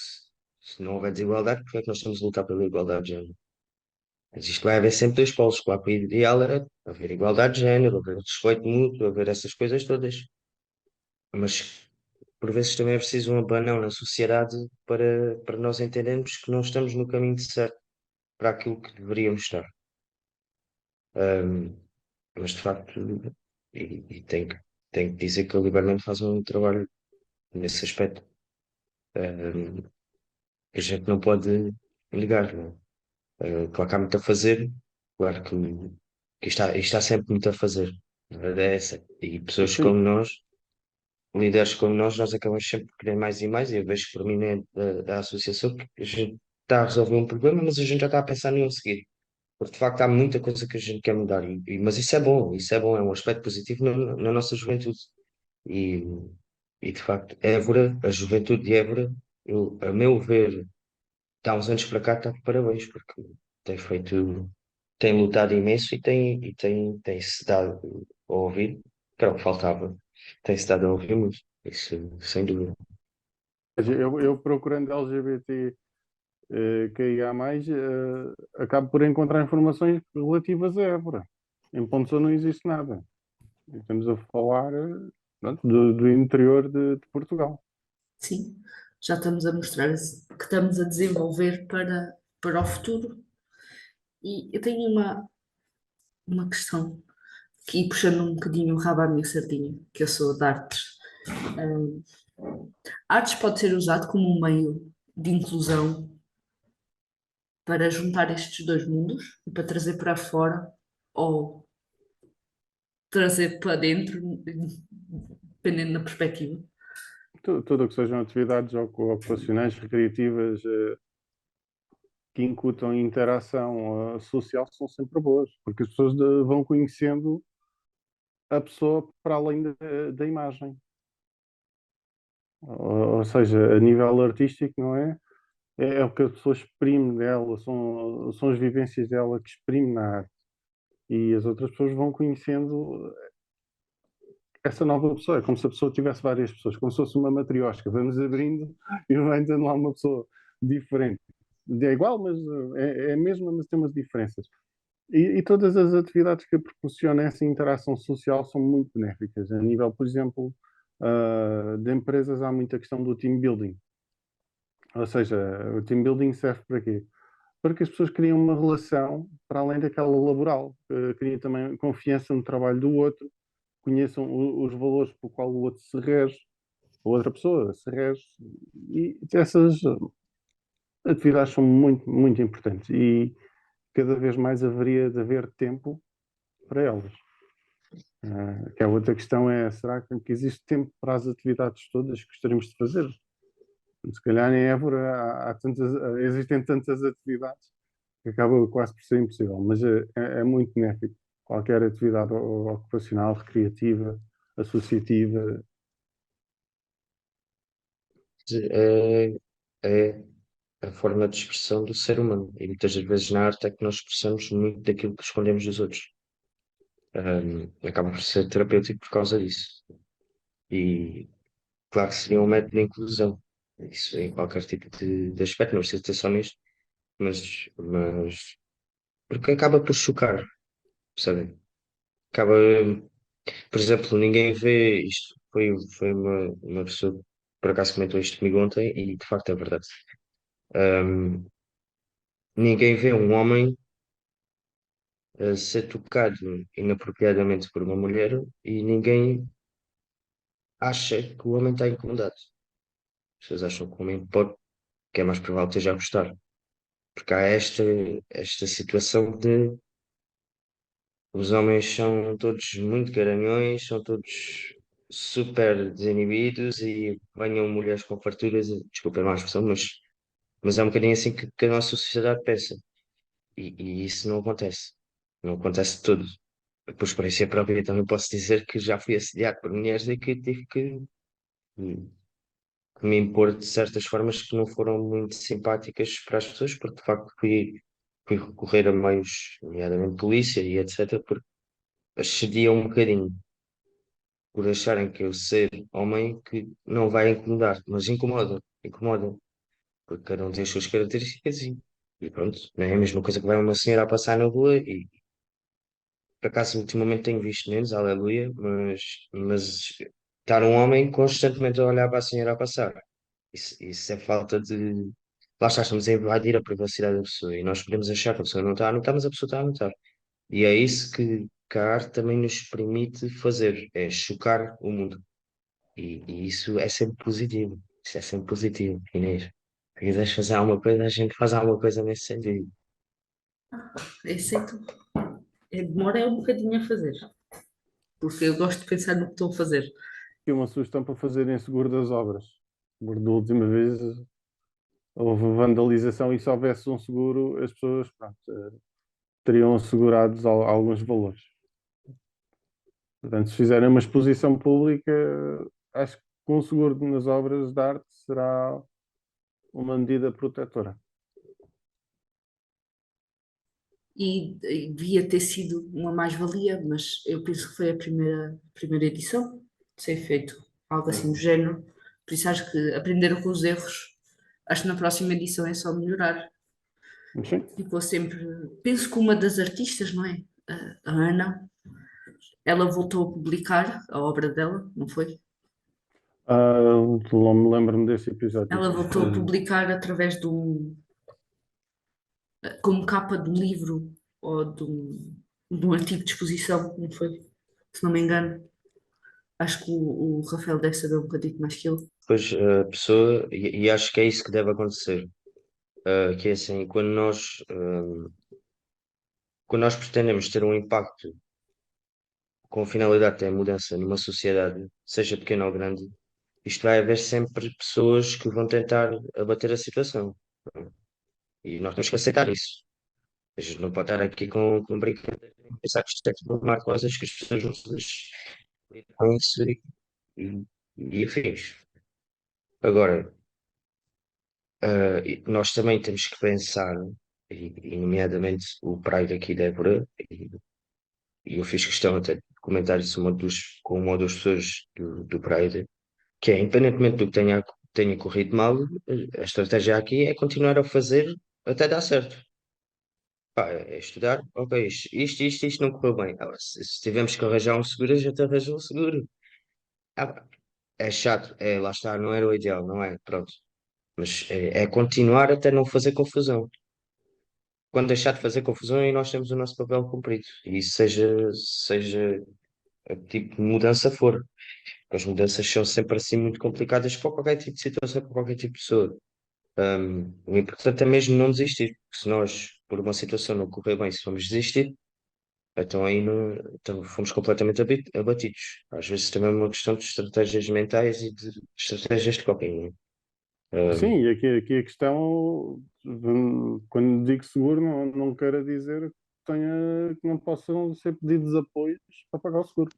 se não houver desigualdade, porque é que nós estamos a lutar pela igualdade de género? Mas isto vai haver sempre dois polos. Claro que o ideal era haver igualdade de género, haver respeito mútuo, haver essas coisas todas. Mas por vezes também é preciso um abanão na sociedade para nós entendermos que não estamos no caminho certo para aquilo que deveríamos estar. Ahm, mas de facto, e tenho que dizer que a Libermente faz um trabalho nesse aspecto, que a gente não pode negar, não é? Claro que há muito a fazer, claro que está sempre muito a fazer. A verdade é essa. E pessoas Sim, como nós, líderes como nós acabamos sempre por querer mais e mais, e eu vejo que por mim não é da associação, porque a gente está a resolver um problema, mas a gente já está a pensar em um seguir. Porque de facto há muita coisa que a gente quer mudar, mas isso é bom, é um aspecto positivo na nossa juventude. E, e de facto, Évora, a juventude de Évora, a meu ver, há uns anos para cá está de parabéns, porque tem feito, tem lutado imenso tem-se dado a ouvir, que era o que faltava, tem-se dado a ouvir muito, isso sem dúvida. eu procurando LGBT QIA+, acabo por encontrar informações relativas a Évora. Em Ponte não existe nada. E estamos a falar pronto, do interior de Portugal. Sim, já estamos a mostrar que estamos a desenvolver para o futuro. E eu tenho uma questão, que puxando um bocadinho o rabo à minha sardinha, que eu sou de artes. Hum, artes pode ser usado como um meio de inclusão para juntar estes dois mundos e para trazer para fora ou trazer para dentro, dependendo da perspectiva. Tudo o que sejam atividades ocupacionais, recreativas, que incutam interação social são sempre boas, porque as pessoas vão conhecendo a pessoa para além da imagem. Ou seja, a nível artístico, não é? É o que a pessoa exprime dela, são as vivências dela que exprime na arte. E as outras pessoas vão conhecendo essa nova pessoa. É como se a pessoa tivesse várias pessoas, como se fosse uma matriosca. Vamos abrindo e vai entrando lá uma pessoa diferente. É igual, mas é a mesma, mas tem umas diferenças. E todas as atividades que proporcionam essa interação social são muito benéficas. A nível, por exemplo, de empresas, há muita questão do team building. Ou seja, o team building serve para quê? Para que as pessoas criem uma relação para além daquela laboral, criem também confiança no trabalho do outro, conheçam os valores por qual o outro se rege, a outra pessoa se rege, e essas atividades são muito, muito importantes e cada vez mais haveria de haver tempo para elas. Que a outra questão é, será que existe tempo para as atividades todas que gostaríamos de fazer? Se calhar em Évora existem tantas atividades que acaba quase por ser impossível, mas é muito benéfico. Qualquer atividade ocupacional, recreativa, associativa. É, é a forma de expressão do ser humano, e muitas das vezes na arte é que nós expressamos muito daquilo que escondemos dos outros. Acaba por ser terapêutico por causa disso. E claro que seria um método de inclusão. Isso em qualquer tipo de aspecto, não precisa ter só nisto, mas porque acaba por chocar, percebem? Acaba, por exemplo, ninguém vê isto. Foi uma pessoa que por acaso comentou isto comigo ontem e de facto é verdade. Ahm, ninguém vê um homem a ser tocado inapropriadamente por uma mulher e ninguém acha que o homem está incomodado. As pessoas acham que o homem pode, que é mais provável que esteja a gostar. Porque há esta situação de os homens são todos muito garanhões, são todos super desinibidos e venham mulheres com farturas, desculpem lá a expressão, mas é um bocadinho assim que a nossa sociedade pensa. E isso não acontece. Não acontece de todo. Por experiência própria também posso dizer que já fui assediado por mulheres e que tive que me impor de certas formas que não foram muito simpáticas para as pessoas, porque de facto fui recorrer a meios, nomeadamente polícia e etc., porque assedia um bocadinho por acharem que eu ser homem que não vai incomodar, mas incomoda, porque cada um tem as suas características E pronto, não é a mesma coisa que vai uma senhora a passar na rua e por acaso ultimamente tenho visto menos, aleluia, mas estar um homem constantemente a olhar para a senhora a passar. Isso é falta de. Lá está, estamos a invadir a privacidade da pessoa e nós podemos achar que a pessoa não está a notar, mas a pessoa está a notar. E é isso que a arte também nos permite fazer, é chocar o mundo. E isso é sempre positivo. Isso é sempre positivo, Inês. Se quiseres fazer alguma coisa, a gente faz alguma coisa nesse sentido. É aceito. Demora um bocadinho a fazer, porque eu gosto de pensar no que estou a fazer. E uma sugestão para fazerem seguro das obras. Porque da última vez houve vandalização e se houvesse um seguro, as pessoas pronto, teriam assegurados alguns valores. Portanto, se fizerem uma exposição pública, acho que com um seguro nas obras de arte será uma medida protetora. E devia ter sido uma mais-valia, mas eu penso que foi a primeira edição de ser feito algo assim do género. Por isso acho que aprenderam com os erros. Acho que na próxima edição é só melhorar. Mas sim, Ficou sempre. Penso que uma das artistas, não é? A Ana, ela voltou a publicar a obra dela, não foi? lembro-me desse episódio. Ela voltou a publicar através de um, como capa de um livro ou de um artigo de exposição, não foi? Se não me engano. Acho que o Rafael deve saber um bocadinho mais que ele. Depois a pessoa, e acho que é isso que deve acontecer, que é assim, quando nós pretendemos ter um impacto com a finalidade de ter mudança numa sociedade, seja pequena ou grande, isto vai haver sempre pessoas que vão tentar abater a situação. E nós temos que aceitar isso. A gente não pode estar aqui com brincadeira e pensar que isto é tudo normal, coisas que as pessoas não se lidam com isso e, e afins. Agora, e nós também temos que pensar, e nomeadamente o Pride aqui de Évora, e eu fiz questão até de comentar isso com uma das pessoas do Pride, que é, independentemente do que tenha corrido mal, a estratégia aqui é continuar a fazer até dar certo. Pá, é estudar, ok, isto não correu bem. Agora, se tivermos que arranjar um seguro, a gente arranja um seguro. Pá, é chato, lá está, não era o ideal, não é? Pronto. Mas é continuar até não fazer confusão. Quando deixar de fazer confusão, aí nós temos o nosso papel cumprido. E isso seja a que tipo de mudança for. As mudanças são sempre assim muito complicadas para qualquer tipo de situação, para qualquer tipo de pessoa. O importante é mesmo não desistir, porque se nós, por uma situação não correr bem, se vamos desistir, então aí não, então fomos completamente abatidos. Às vezes também é uma questão de estratégias mentais e de estratégias de coping. sim, Um, e aqui a questão, quando digo seguro, não quero dizer que não possam ser pedidos apoios para pagar o seguro.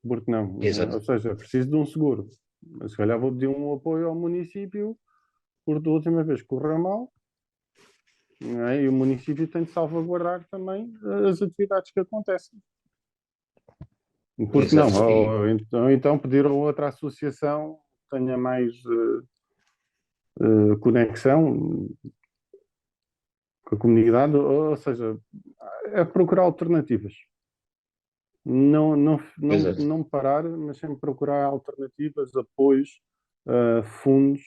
Porque não? exato, Ou seja, preciso de um seguro. Mas se calhar vou pedir um apoio ao município, porque da última vez correu mal, não é? E o município tem de salvaguardar também as atividades que acontecem. Porque não? exato. Então pedir a outra associação que tenha mais conexão com a comunidade, ou seja, é procurar alternativas. Exato. Não parar, mas sempre procurar alternativas, apoios, fundos,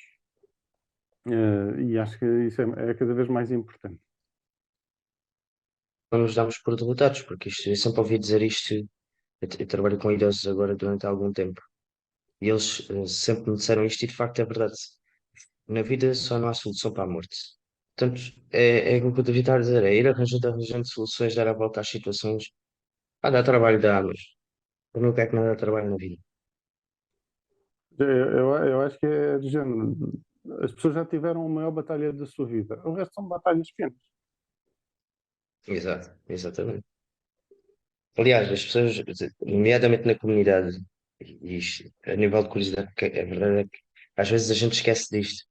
e acho que isso é cada vez mais importante. Não nos damos por derrotados, porque isto, eu sempre ouvi dizer isto. Eu trabalho com idosos agora durante algum tempo. E eles sempre me disseram isto, e de facto é verdade. Na vida só não há solução para a morte. Portanto, é aquilo que eu devia estar a dizer, é ir arranjando soluções, dar a volta às situações. Dá trabalho, dá, mas eu não quero que nada dá trabalho na vida. Eu acho que é do género. As pessoas já tiveram a maior batalha da sua vida. O resto são batalhas pequenas. Exato, exatamente. Aliás, as pessoas, nomeadamente na comunidade, e isto, a nível de curiosidade, porque é verdade é que às vezes a gente esquece disto,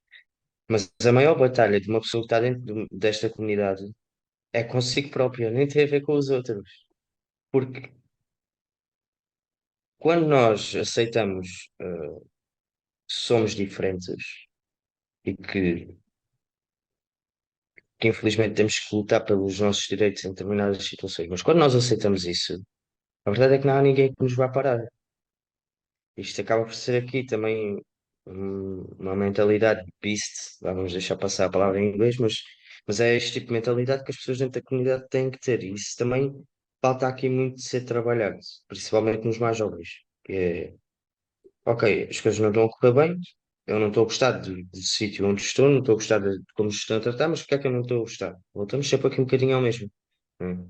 mas a maior batalha de uma pessoa que está dentro desta comunidade é consigo própria, nem tem a ver com os outros. Porque quando nós aceitamos que somos diferentes e que que infelizmente temos que lutar pelos nossos direitos em determinadas situações. Mas quando nós aceitamos isso, a verdade é que não há ninguém que nos vá parar. Isto acaba por ser aqui também uma mentalidade beast, vamos deixar passar a palavra em inglês, mas é este tipo de mentalidade que as pessoas dentro da comunidade têm que ter. E isso também falta aqui muito de ser trabalhado, principalmente nos mais jovens. Que é, ok, as coisas não estão a correr bem, eu não estou a gostar do sítio onde estou, não estou a gostar de como me estão a tratar, mas porque é que eu não estou a gostar? Voltamos sempre aqui um bocadinho ao mesmo. Né?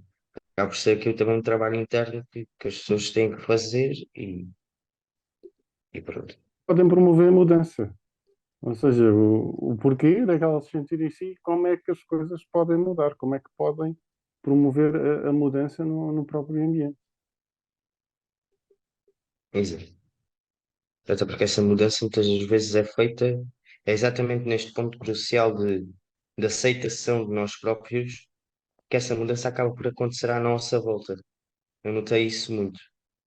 Acaba por ser aqui também um trabalho interno que as pessoas têm que fazer e pronto. Podem promover a mudança. Ou seja, o porquê daquelas se sentirem em si, como é que as coisas podem mudar, como é que podem promover a mudança no próprio ambiente. Exato. Até porque essa mudança muitas das vezes é feita exatamente neste ponto crucial de aceitação de nós próprios, que essa mudança acaba por acontecer à nossa volta. Eu notei isso muito.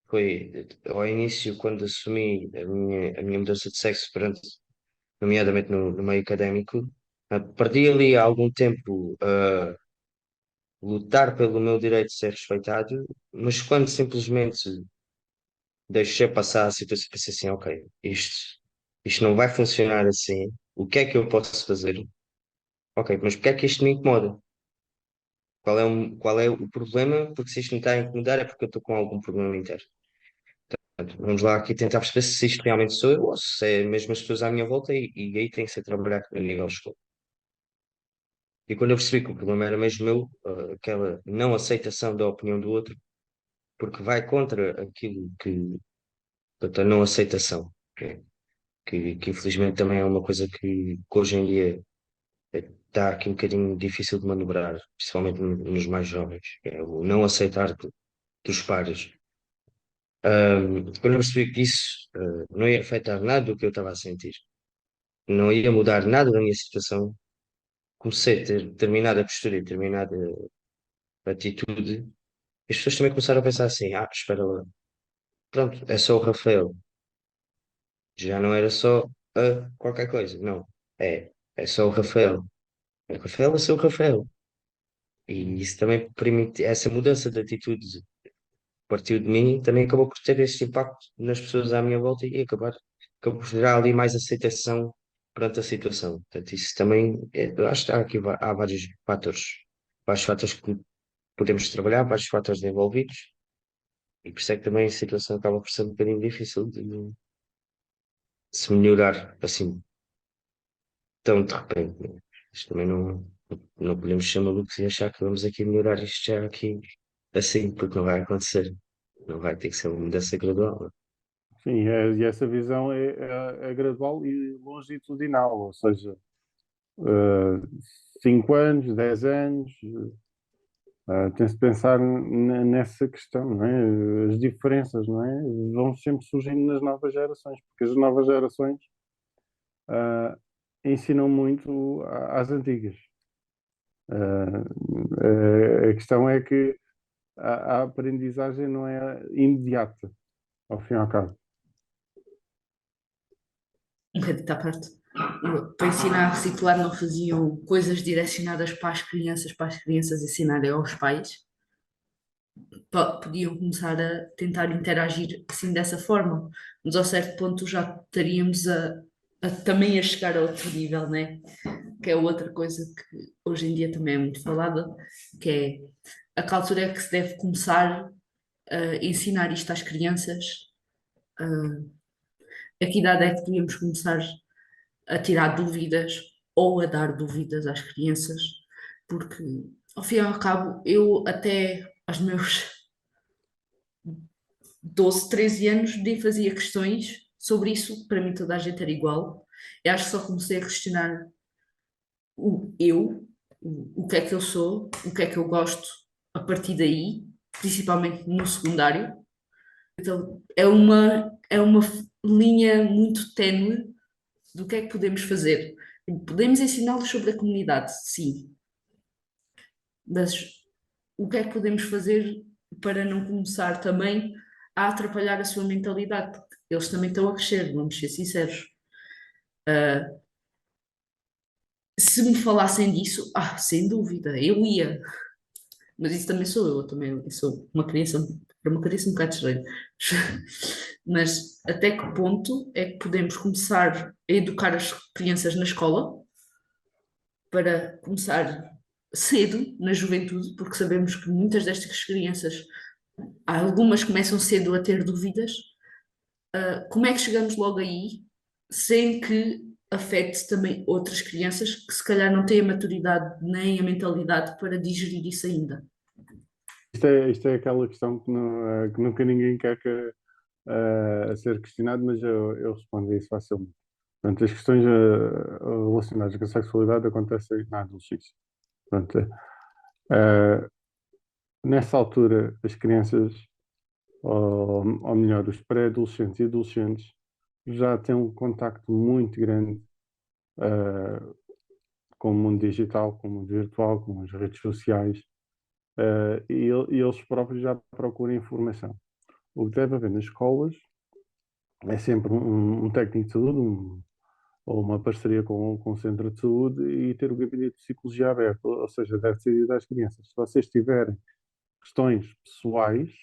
Foi ao início, quando assumi a minha mudança de sexo, perante, nomeadamente no meio académico, perdi ali algum tempo a lutar pelo meu direito de ser respeitado, mas quando simplesmente deixei passar a situação, pensei assim, ok, isto não vai funcionar assim, o que é que eu posso fazer? Ok, mas porque é que isto me incomoda? Qual é o problema? Porque se isto me está a incomodar é porque eu estou com algum problema interno. Portanto, vamos lá aqui tentar perceber se isto realmente sou eu ou se é mesmo as pessoas à minha volta e aí tem que ser trabalhado a nível de escola. E quando eu percebi que o problema era mesmo meu, aquela não aceitação da opinião do outro, porque vai contra aquilo portanto, a não aceitação, que infelizmente também é uma coisa que hoje em dia está aqui um bocadinho difícil de manobrar, principalmente nos mais jovens, que é o não aceitar dos pares. Quando eu percebi que isso não ia afetar nada do que eu estava a sentir, não ia mudar nada da minha situação, comecei a ter determinada postura e determinada atitude, e as pessoas também começaram a pensar assim: espera lá, pronto, é só o Rafael, já não era só qualquer coisa, não, é só o Rafael. O Rafael é só o Rafael. E isso também permite, essa mudança de atitude partiu de mim, também acabou por ter esse impacto nas pessoas à minha volta e acabou por gerar ali mais aceitação perante a situação. Portanto, isso também, eu acho que há aqui há vários fatores que podemos trabalhar, vários fatores envolvidos, e por isso é que também a situação acaba por ser um bocadinho difícil de se melhorar assim tão de repente. Né? Isto também não podemos ser malucos e achar que vamos aqui melhorar isto já aqui assim, porque não vai acontecer. Não vai ter que ser uma mudança gradual. Sim, e essa visão é gradual e longitudinal, ou seja, 5 anos, 10 anos, tem-se de pensar nessa questão, não é? As diferenças, não é? Vão sempre surgindo nas novas gerações, porque as novas gerações ah, ensinam muito às antigas. A questão é que a aprendizagem não é imediata, ao fim e ao cabo. Um bocadinho à parte. Para ensinar a reciclar não faziam coisas direcionadas para as crianças ensinarem aos pais. Podiam começar a tentar interagir assim dessa forma, mas ao certo ponto já estaríamos também a chegar a outro nível, né? Que é outra coisa que hoje em dia também é muito falada, que é a que altura é que se deve começar a ensinar isto às crianças, a que idade é que devíamos começar a tirar dúvidas ou a dar dúvidas às crianças, porque ao fim e ao cabo eu até aos meus 12, 13 anos nem fazia questões sobre isso, para mim toda a gente era igual. Eu acho que só comecei a questionar o que é que eu sou, o que é que eu gosto a partir daí, principalmente no secundário. Então é uma linha muito ténue do que é que podemos fazer. Podemos ensiná-los sobre a comunidade, sim, mas o que é que podemos fazer para não começar também a atrapalhar a sua mentalidade? Porque eles também estão a crescer, vamos ser sinceros. Se me falassem disso, sem dúvida, eu ia. Mas isso também sou eu também eu sou uma criança um bocado estranha. Mas até que ponto é que podemos começar a educar as crianças na escola para começar cedo, na juventude, porque sabemos que muitas destas crianças, algumas começam cedo a ter dúvidas. Como é que chegamos logo aí sem que afete também outras crianças que se calhar não têm a maturidade nem a mentalidade para digerir isso ainda? Isto é aquela questão que nunca ninguém quer a ser questionado, mas eu respondo a isso facilmente. Portanto, as questões relacionadas com a sexualidade acontecem na adolescência. Portanto, eh, nessa altura, as crianças, ou melhor, os pré-adolescentes e adolescentes, já têm um contacto muito grande eh, com o mundo digital, com o mundo virtual, com as redes sociais, e eles próprios já procuram informação. O que deve haver nas escolas é sempre um técnico de saúde, ou uma parceria com um centro de saúde e ter o gabinete de psicologia aberto, ou seja, deve ser dito às crianças. Se vocês tiverem questões pessoais,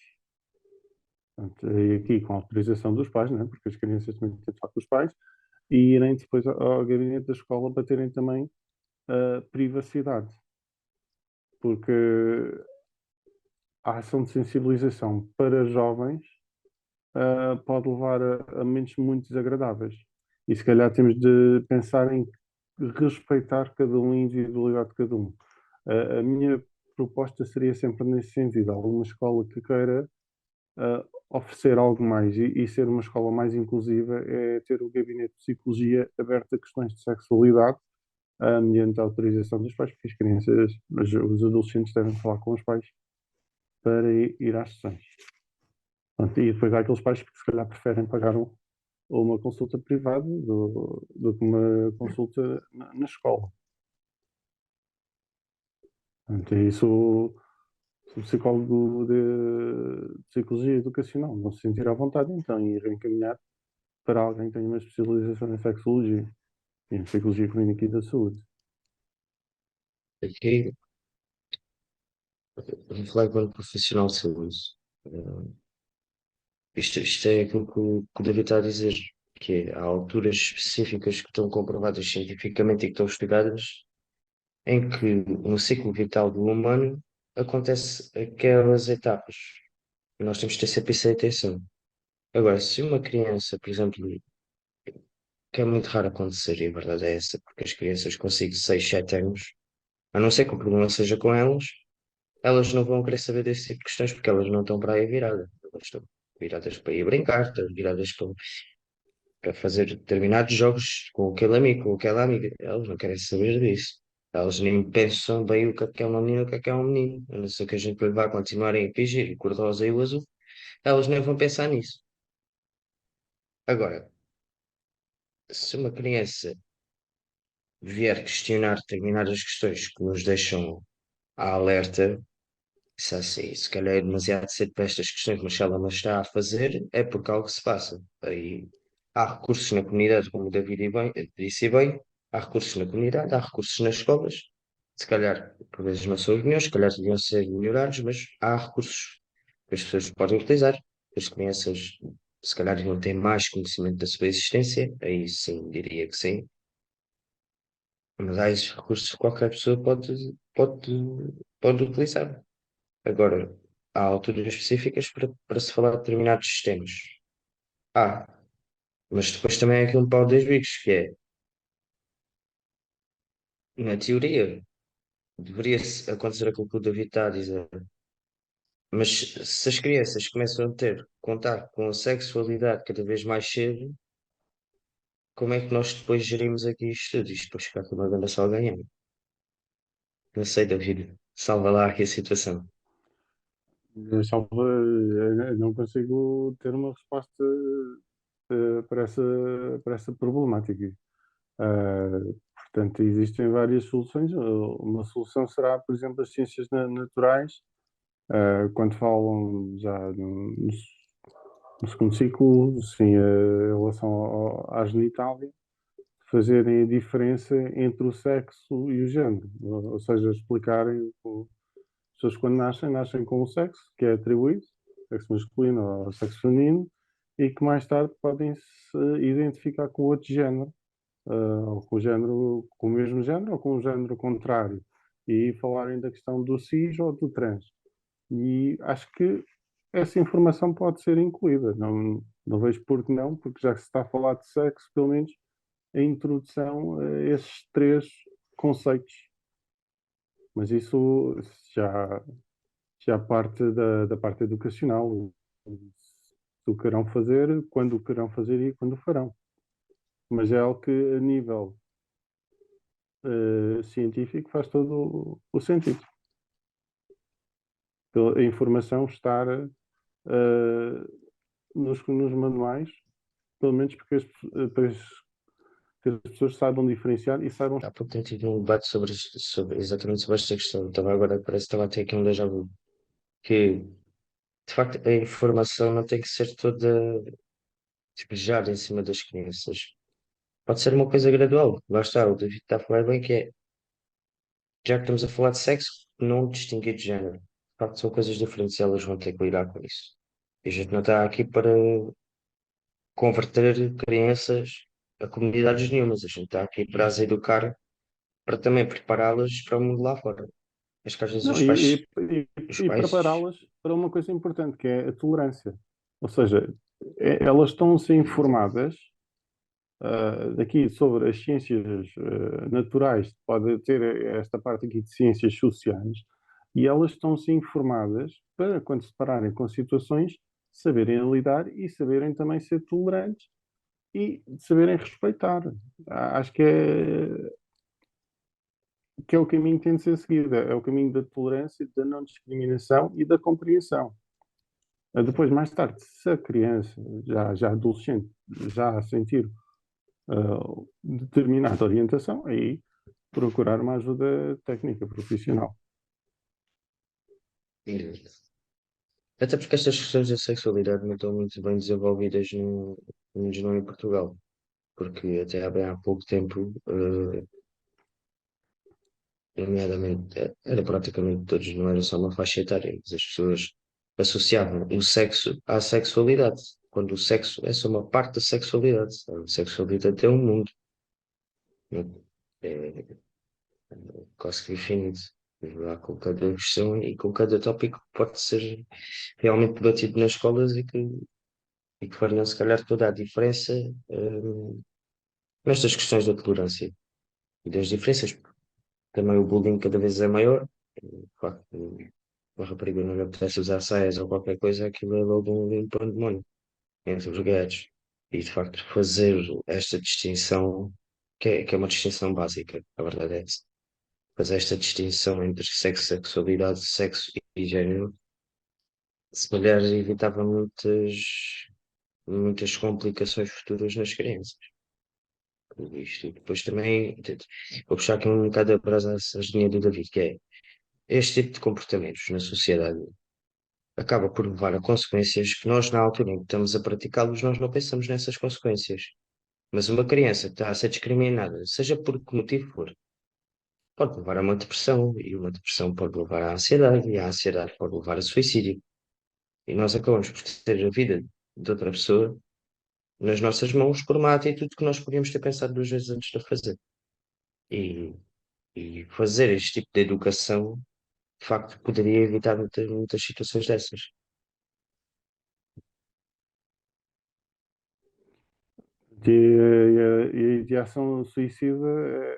portanto, e aqui com a autorização dos pais, né, porque as crianças também têm de falar com os pais, e irem depois ao gabinete da escola para terem também privacidade, porque a ação de sensibilização para jovens pode levar a momentos muito desagradáveis. E se calhar temos de pensar em respeitar cada um e a individualidade de cada um. A minha proposta seria sempre nesse sentido. Alguma escola que queira oferecer algo mais e ser uma escola mais inclusiva é ter o gabinete de psicologia aberto a questões de sexualidade, mediante a autorização dos pais, porque as crianças, os adolescentes devem falar com os pais para ir às sessões. Pronto, e depois há aqueles pais que se calhar preferem pagar uma consulta privada do que uma consulta na escola. Portanto, é isso, se o psicólogo de psicologia educacional não se sentir à vontade, então ir reencaminhar para alguém que tenha uma especialização em sexologia e em psicologia clínica e da saúde. Aqui, vou falar enquanto profissional de saúde. Eh, isto é aquilo que o David está a dizer, que é, há alturas específicas que estão comprovadas cientificamente e que estão estudadas, em que no ciclo vital do humano acontece aquelas etapas. E nós temos de ter sempre isso em atenção. Agora, se uma criança, por exemplo, que é muito raro acontecer, e a verdade é essa, porque as crianças com 5, 6, 7 anos, a não ser que o problema seja com elas não vão querer saber desse tipo de questões, porque elas não estão para aí viradas. Elas estão viradas para ir brincar, estão viradas para fazer determinados jogos com aquele amigo, com aquela amiga. Elas não querem saber disso. Elas nem pensam bem o que é uma menina, o que é um menino. A não ser que a gente lhe vá continuar a impingir o cor-de-rosa e o azul, elas nem vão pensar nisso. Agora, se uma criança vier questionar determinadas questões que nos deixam a alerta, se assim, se calhar é demasiado cedo para estas questões, mas se ela não está a fazer, é porque algo se passa. Aí há recursos na comunidade, como o David disse bem, há recursos na comunidade, há recursos nas escolas. Se calhar, por vezes não são os melhores, se calhar deviam ser melhorados, mas há recursos que as pessoas podem utilizar. As crianças, se calhar, não têm mais conhecimento da sua existência, aí sim, diria que sim. Mas há esses recursos que qualquer pessoa pode utilizar. Agora, há alturas específicas para se falar de determinados sistemas. Ah, mas depois também é aquele pau dois bicos, que é, na teoria, deveria acontecer aquilo que o David está a dizer. Mas se as crianças começam a ter contato com a sexualidade cada vez mais cedo, como é que nós depois gerimos aqui isto tudo? Isto depois fica aqui uma grande só ganhando. Não sei, David. Salva lá aqui a situação. Eu não consigo ter uma resposta para essa problemática. Portanto, existem várias soluções. Uma solução será, por exemplo, as ciências naturais, quando falam já no segundo ciclo, sim, em relação à genitália, fazerem a diferença entre o sexo e o género, ou seja, explicarem as pessoas quando nascem com o sexo que é atribuído, sexo masculino ou sexo feminino, e que mais tarde podem se identificar com outro género, ou com o género, com o mesmo género ou com o género contrário, e falarem da questão do cis ou do trans. E acho que essa informação pode ser incluída. Não vejo por que não, porque já que se está a falar de sexo, pelo menos a introdução a esses três conceitos. Mas isso já, já parte da parte educacional. O querão fazer, quando o querão fazer e quando o farão. Mas é algo que, a nível científico, faz todo o sentido. A informação estar nos manuais, pelo menos porque para que as pessoas saibam diferenciar e saibam. Há pouco tempo tive um debate exatamente sobre esta questão. Estava agora, parece que estava a ter aqui um déjà vu. Que, de facto, a informação não tem que ser toda despejada em cima das crianças. Pode ser uma coisa gradual. Lá está, o David está a falar bem que é, já que estamos a falar de sexo, não distinguir de género. De facto, são coisas diferentes e elas vão ter que lidar com isso. E a gente não está aqui para converter crianças a comunidades nenhumas. A gente está aqui para as educar, para também prepará-las para o mundo lá fora. Acho que às vezes Não, os e pais, prepará-las para uma coisa importante, que é a tolerância. Ou seja, elas estão-se informadas daqui sobre as ciências naturais, pode ter esta parte aqui de ciências sociais, e elas estão-se informadas para, quando se depararem com situações, saberem lidar e saberem também ser tolerantes e saberem respeitar. Acho que é o caminho que tem de ser seguido, é o caminho da tolerância, da não discriminação e da compreensão. Depois, mais tarde, se a criança, já adolescente, já a sentir determinada orientação, aí procurar uma ajuda técnica profissional. até porque estas questões da sexualidade não estão muito bem desenvolvidas pelo menos não em Portugal, porque até há bem há pouco tempo, nomeadamente, era praticamente todos, não era só uma faixa etária, mas as pessoas associavam o sexo à sexualidade, quando o sexo é só uma parte da sexualidade. A sexualidade é um mundo, não é, quase que infinito. Lá com cada questão e com cada tópico que pode ser realmente debatido nas escolas e que fariam se calhar toda a diferença nestas questões da tolerância e das diferenças, porque também o bullying cada vez é maior. De facto, uma rapariga não lhe apetece usar saias ou qualquer coisa, aquilo é logo um pandemónio entre os gays. E de facto, fazer esta distinção, que é uma distinção básica, a verdade é essa. Fazer esta distinção entre sexo, sexualidade, sexo e género, se calhar evitava muitas complicações futuras nas crianças. Isto. E depois também vou puxar aqui um bocado a brasa à sardinha do David, que é este tipo de comportamentos na sociedade acaba por levar a consequências que nós, na altura em que estamos a praticá-los, nós não pensamos nessas consequências. Mas uma criança que está a ser discriminada, seja por que motivo for, pode levar a uma depressão, e uma depressão pode levar à ansiedade, e a ansiedade pode levar a suicídio. E nós acabamos por ter a vida de outra pessoa nas nossas mãos por uma atitude que nós podíamos ter pensado duas vezes antes de a fazer. E, e fazer este tipo de educação, de facto, poderia evitar muitas situações dessas. E a ideação suicida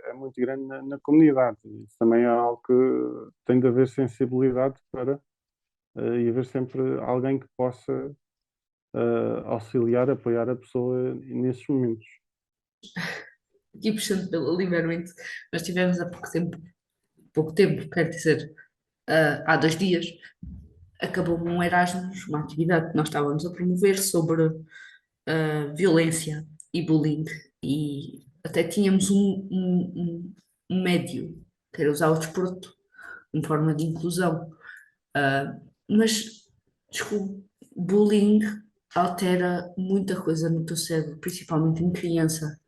é muito grande na comunidade. Isso também é algo que tem de haver sensibilidade para e haver sempre alguém que possa auxiliar, apoiar a pessoa nesses momentos. Aqui puxando pelo livremente, nós tivemos há pouco tempo, quero dizer, há 2 dias, acabou um Erasmus, uma atividade que nós estávamos a promover sobre violência e bullying, e até tínhamos um médio, que era usar o desporto como forma de inclusão. Mas, desculpe, bullying altera muita coisa no teu cérebro, principalmente em criança.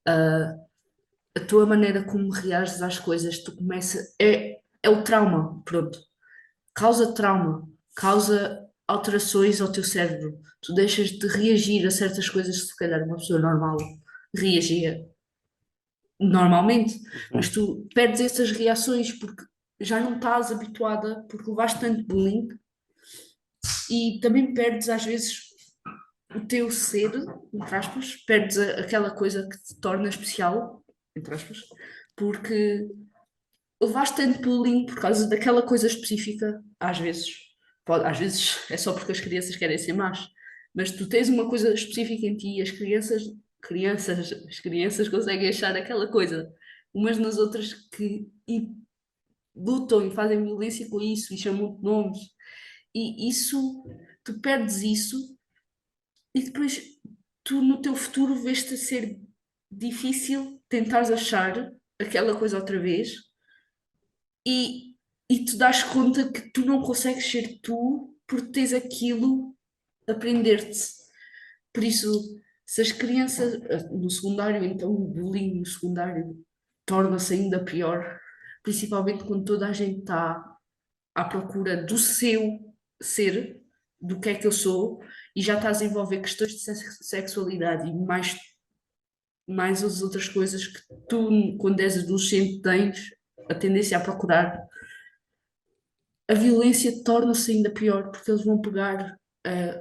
a tua maneira como reages às coisas, tu começa, é o trauma, pronto. Causa trauma, causa alterações ao teu cérebro. Tu deixas de reagir a certas coisas que se calhar uma pessoa normal reagia normalmente, mas Sim. tu perdes essas reações porque já não estás habituada, porque levaste tanto bullying e também perdes às vezes o teu ser, entre aspas, perdes aquela coisa que te torna especial, entre aspas, porque levaste tanto bullying por causa daquela coisa específica, às vezes, às vezes é só porque as crianças querem ser más, mas tu tens uma coisa específica em ti e as crianças conseguem achar aquela coisa umas nas outras e lutam e fazem violência com isso e chamam de nomes. E isso, tu perdes isso e depois tu no teu futuro vês-te a ser difícil tentares achar aquela coisa outra vez e, e tu dás conta que tu não consegues ser tu porque tens aquilo a prender-te. Por isso, se as crianças no secundário, então o bullying no secundário torna-se ainda pior, principalmente quando toda a gente está à procura do seu ser, do que é que eu sou, e já estás a envolver questões de sexualidade e mais as outras coisas que tu, quando és adolescente, tens a tendência a procurar. A violência torna-se ainda pior porque eles vão pegar.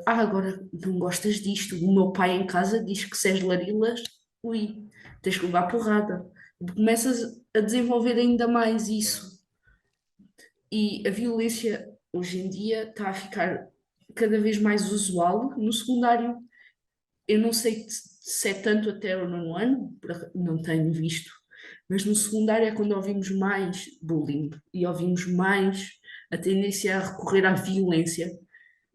Agora não gostas disto. O meu pai em casa diz que se és larilas, ui, tens que levar porrada. Começas a desenvolver ainda mais isso. E a violência hoje em dia está a ficar cada vez mais usual no secundário. Eu não sei se é tanto até o nono ano, não tenho visto, mas no secundário é quando ouvimos mais bullying e ouvimos mais a tendência a recorrer à violência.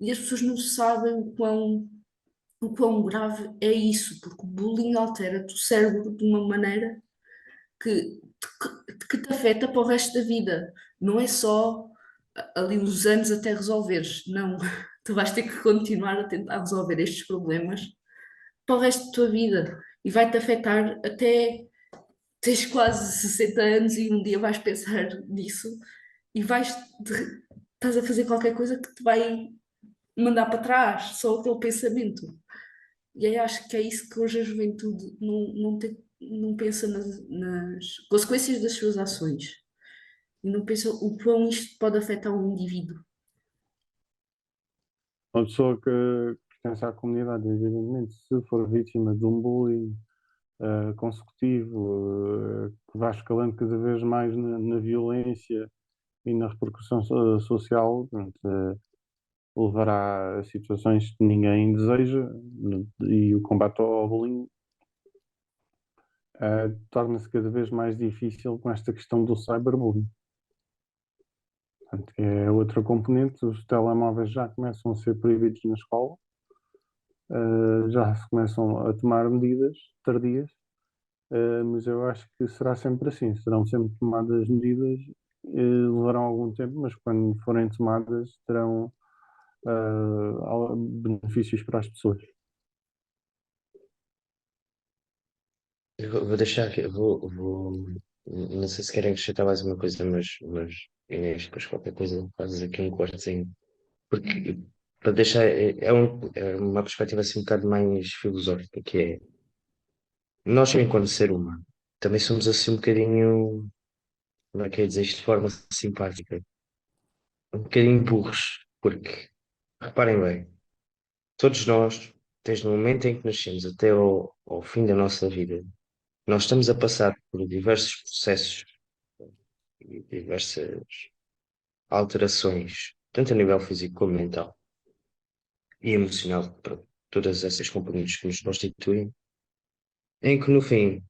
E as pessoas não sabem o quão grave é isso, porque o bullying altera-te o cérebro de uma maneira que te afeta para o resto da vida. Não é só ali uns anos até resolveres, não. Tu vais ter que continuar a tentar resolver estes problemas para o resto da tua vida e vai-te afetar até tens quase 60 anos e um dia vais pensar nisso e estás a fazer qualquer coisa que te vai mandar para trás, só aquele pensamento. E aí acho que é isso que hoje a juventude não pensa nas consequências das suas ações e não pensa o quão isto pode afetar um indivíduo. Uma pessoa que pertence à comunidade, evidentemente, se for vítima de um bullying consecutivo, que vai escalando cada vez mais na violência e na repercussão social, portanto, levará a situações que ninguém deseja, e o combate ao bullying torna-se cada vez mais difícil com esta questão do cyberbullying. Portanto, é outra componente. Os telemóveis já começam a ser proibidos na escola, já se começam a tomar medidas tardias, mas eu acho que será sempre assim. Serão sempre tomadas medidas, levarão algum tempo, mas quando forem tomadas terão benefícios para as pessoas. Vou deixar aqui, não sei se querem acrescentar mais uma coisa, mas Inês, depois qualquer coisa fazes aqui um cortezinho. Porque, para deixar, é uma perspectiva assim um bocado mais filosófica, que é, nós enquanto ser humano, também somos assim um bocadinho, como é que é dizer isto de forma simpática, um bocadinho burros, porque, reparem bem, todos nós, desde o momento em que nascemos até ao fim da nossa vida, nós estamos a passar por diversos processos e diversas alterações, tanto a nível físico como mental e emocional, para todas essas componentes que nos constituem, em que no fim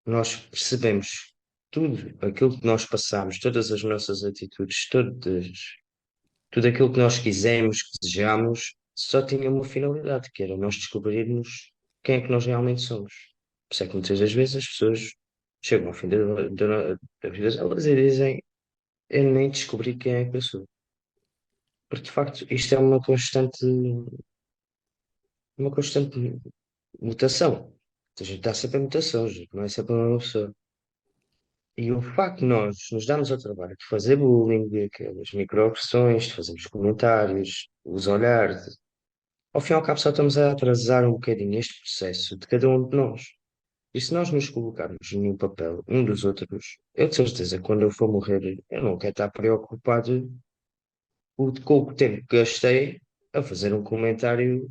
nós percebemos tudo aquilo que nós passamos, todas as nossas atitudes, tudo aquilo que nós quisemos, que desejamos, só tinha uma finalidade, que era nós descobrirmos quem é que nós realmente somos. Por isso é que muitas das vezes as pessoas chegam ao fim da vida delas e dizem: eu nem descobri quem é que eu sou. Porque de facto isto é uma constante mutação. A gente está sempre em mutação, gente, não é sempre a mesma pessoa. E o facto de nós nos darmos ao trabalho de fazer bullying, de aquelas microagressões, de fazermos comentários, os olhares, ao fim e ao cabo só estamos a atrasar um bocadinho este processo de cada um de nós. E se nós nos colocarmos no papel um dos outros, eu de certeza, quando eu for morrer, eu não quero estar preocupado com o tempo que gastei a fazer um comentário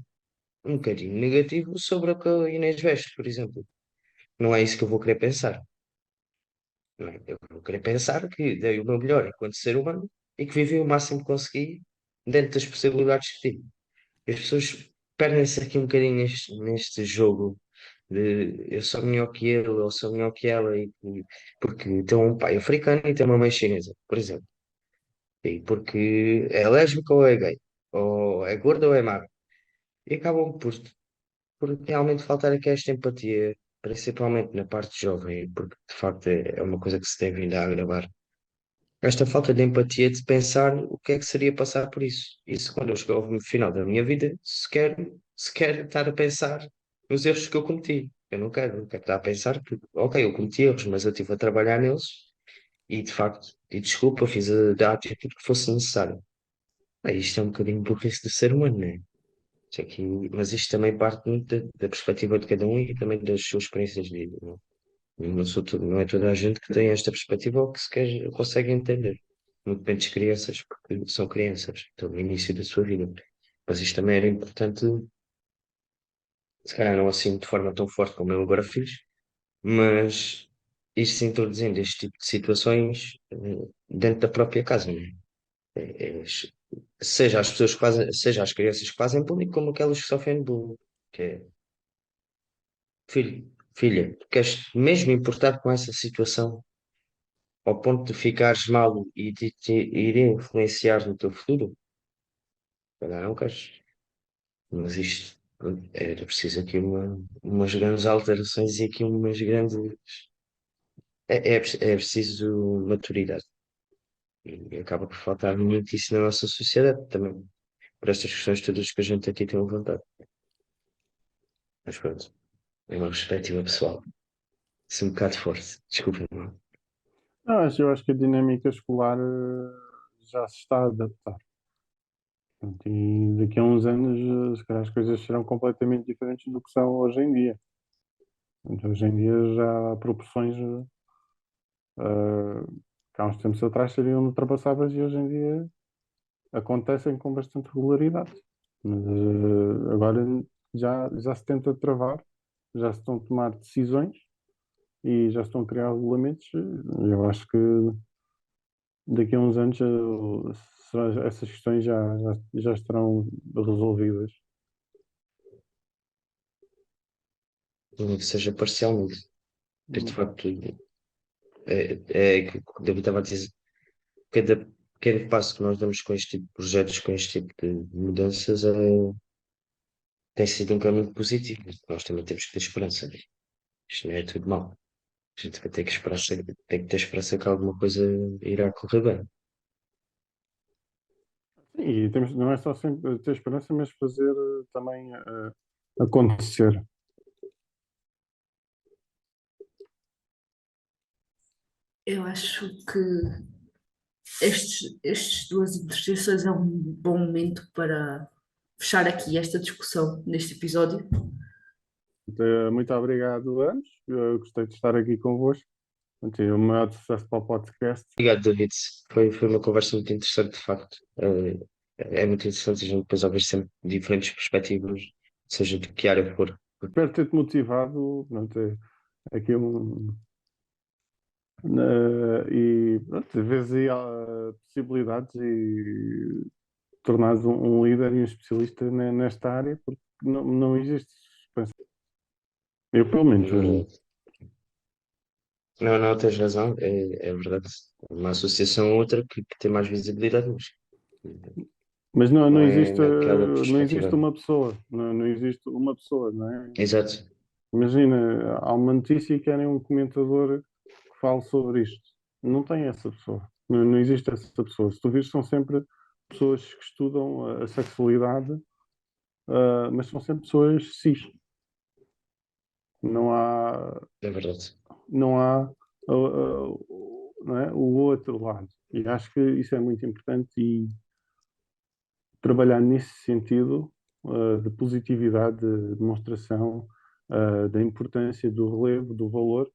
um bocadinho negativo sobre o que a Inês veste, por exemplo. Não é isso que eu vou querer pensar. Não é? Eu vou querer pensar que dei o meu melhor enquanto ser humano e que vivi o máximo que consegui dentro das possibilidades que tive. E as pessoas perdem-se aqui um bocadinho neste jogo de eu sou melhor que ele ou sou melhor que ela porque tem um pai africano e tem uma mãe chinesa, por exemplo. E porque é lésbica ou é gay, ou é gorda ou é magra. E acabam por realmente faltar aqui esta empatia, principalmente na parte jovem, porque de facto é uma coisa que se tem vindo a agravar. Esta falta de empatia de pensar o que é que seria passar por isso. Isso quando eu chegar ao final da minha vida, sequer estar a pensar nos erros que eu cometi. Eu não quero estar a pensar que, ok, eu cometi erros, mas eu estive a trabalhar neles e de facto, e desculpa, fiz a atitude que fosse necessária. Isto é um bocadinho burrice do ser humano, não é? Isto aqui, mas isto também parte muito da perspectiva de cada um e também das suas experiências de vida. Não, é? Não é toda a gente que tem esta perspectiva ou que sequer consegue entender. Muito bem das crianças, porque são crianças, estão no início da sua vida. Mas isto também era importante, se calhar não assim de forma tão forte como eu agora fiz, mas isto se introduzindo este tipo de situações dentro da própria casa, não é? Seja as pessoas que fazem, seja as crianças que fazem bullying, como aquelas que sofrem de bullying. Que é, filho, filha, tu queres mesmo importar com essa situação ao ponto de ficares mal e de te ir influenciar no teu futuro? Se calhar não queres. Mas isto era preciso aqui umas grandes alterações e aqui umas grandes. É preciso maturidade. E acaba por faltar muito isso na nossa sociedade também. Por estas questões todas que a gente aqui tem levantado. Mas pronto, é uma perspectiva pessoal. Isso é um bocado forte. Desculpa, não. Eu acho que a dinâmica escolar já se está a adaptar. Portanto, e daqui a uns anos, se calhar as coisas serão completamente diferentes do que são hoje em dia. Portanto, hoje em dia já há proporções que há uns tempos atrás seriam ultrapassáveis e hoje em dia acontecem com bastante regularidade. Mas agora já se tenta travar, já se estão a tomar decisões e já se estão a criar regulamentos. Eu acho que daqui a uns anos essas questões já estarão resolvidas. Nem que seja parcialmente. Porque, de facto, é que o David estava a dizer, cada pequeno passo que nós damos com este tipo de projetos, com este tipo de mudanças, tem sido um caminho positivo. Nós também temos que ter esperança. Isto não é tudo mal. A gente vai ter que esperar, tem que ter esperança que alguma coisa irá correr bem. Sim, e temos, não é só sempre ter esperança, mas fazer também acontecer. Eu acho que estes duas interjeições é um bom momento para fechar aqui esta discussão neste episódio. Muito obrigado, Anos. Eu gostei de estar aqui convosco. Portanto, e o maior sucesso para o podcast. Obrigado, David. Foi uma conversa muito interessante, de facto. É muito interessante a gente depois ouvir sempre diferentes perspectivas, seja de que área for. Espero ter-te motivado. Pronto, aqui e pronto, vês aí possibilidades e tornares um líder e um especialista nesta área, porque não existe. Eu, pelo menos, Não, não, tens razão, é verdade. Uma associação ou outra que tem mais visibilidade, mas mas não não é existe, naquela não existe perspectiva. uma pessoa, não existe uma pessoa, não é? Exato. Imagina, há uma notícia e querem um comentador que fale sobre isto. Não tem essa pessoa, não existe essa pessoa. Se tu vires, são sempre pessoas que estudam a sexualidade, mas são sempre pessoas cis. não há, É verdade. não há não é, o outro lado. E acho que isso é muito importante e trabalhar nesse sentido de positividade, de demonstração da importância do relevo, do valor.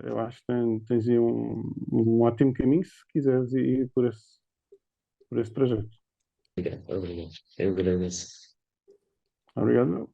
Eu acho que tens aí um ótimo caminho se quiseres ir por esse trajeto. Obrigado, obrigado. Eu agradeço. Obrigado.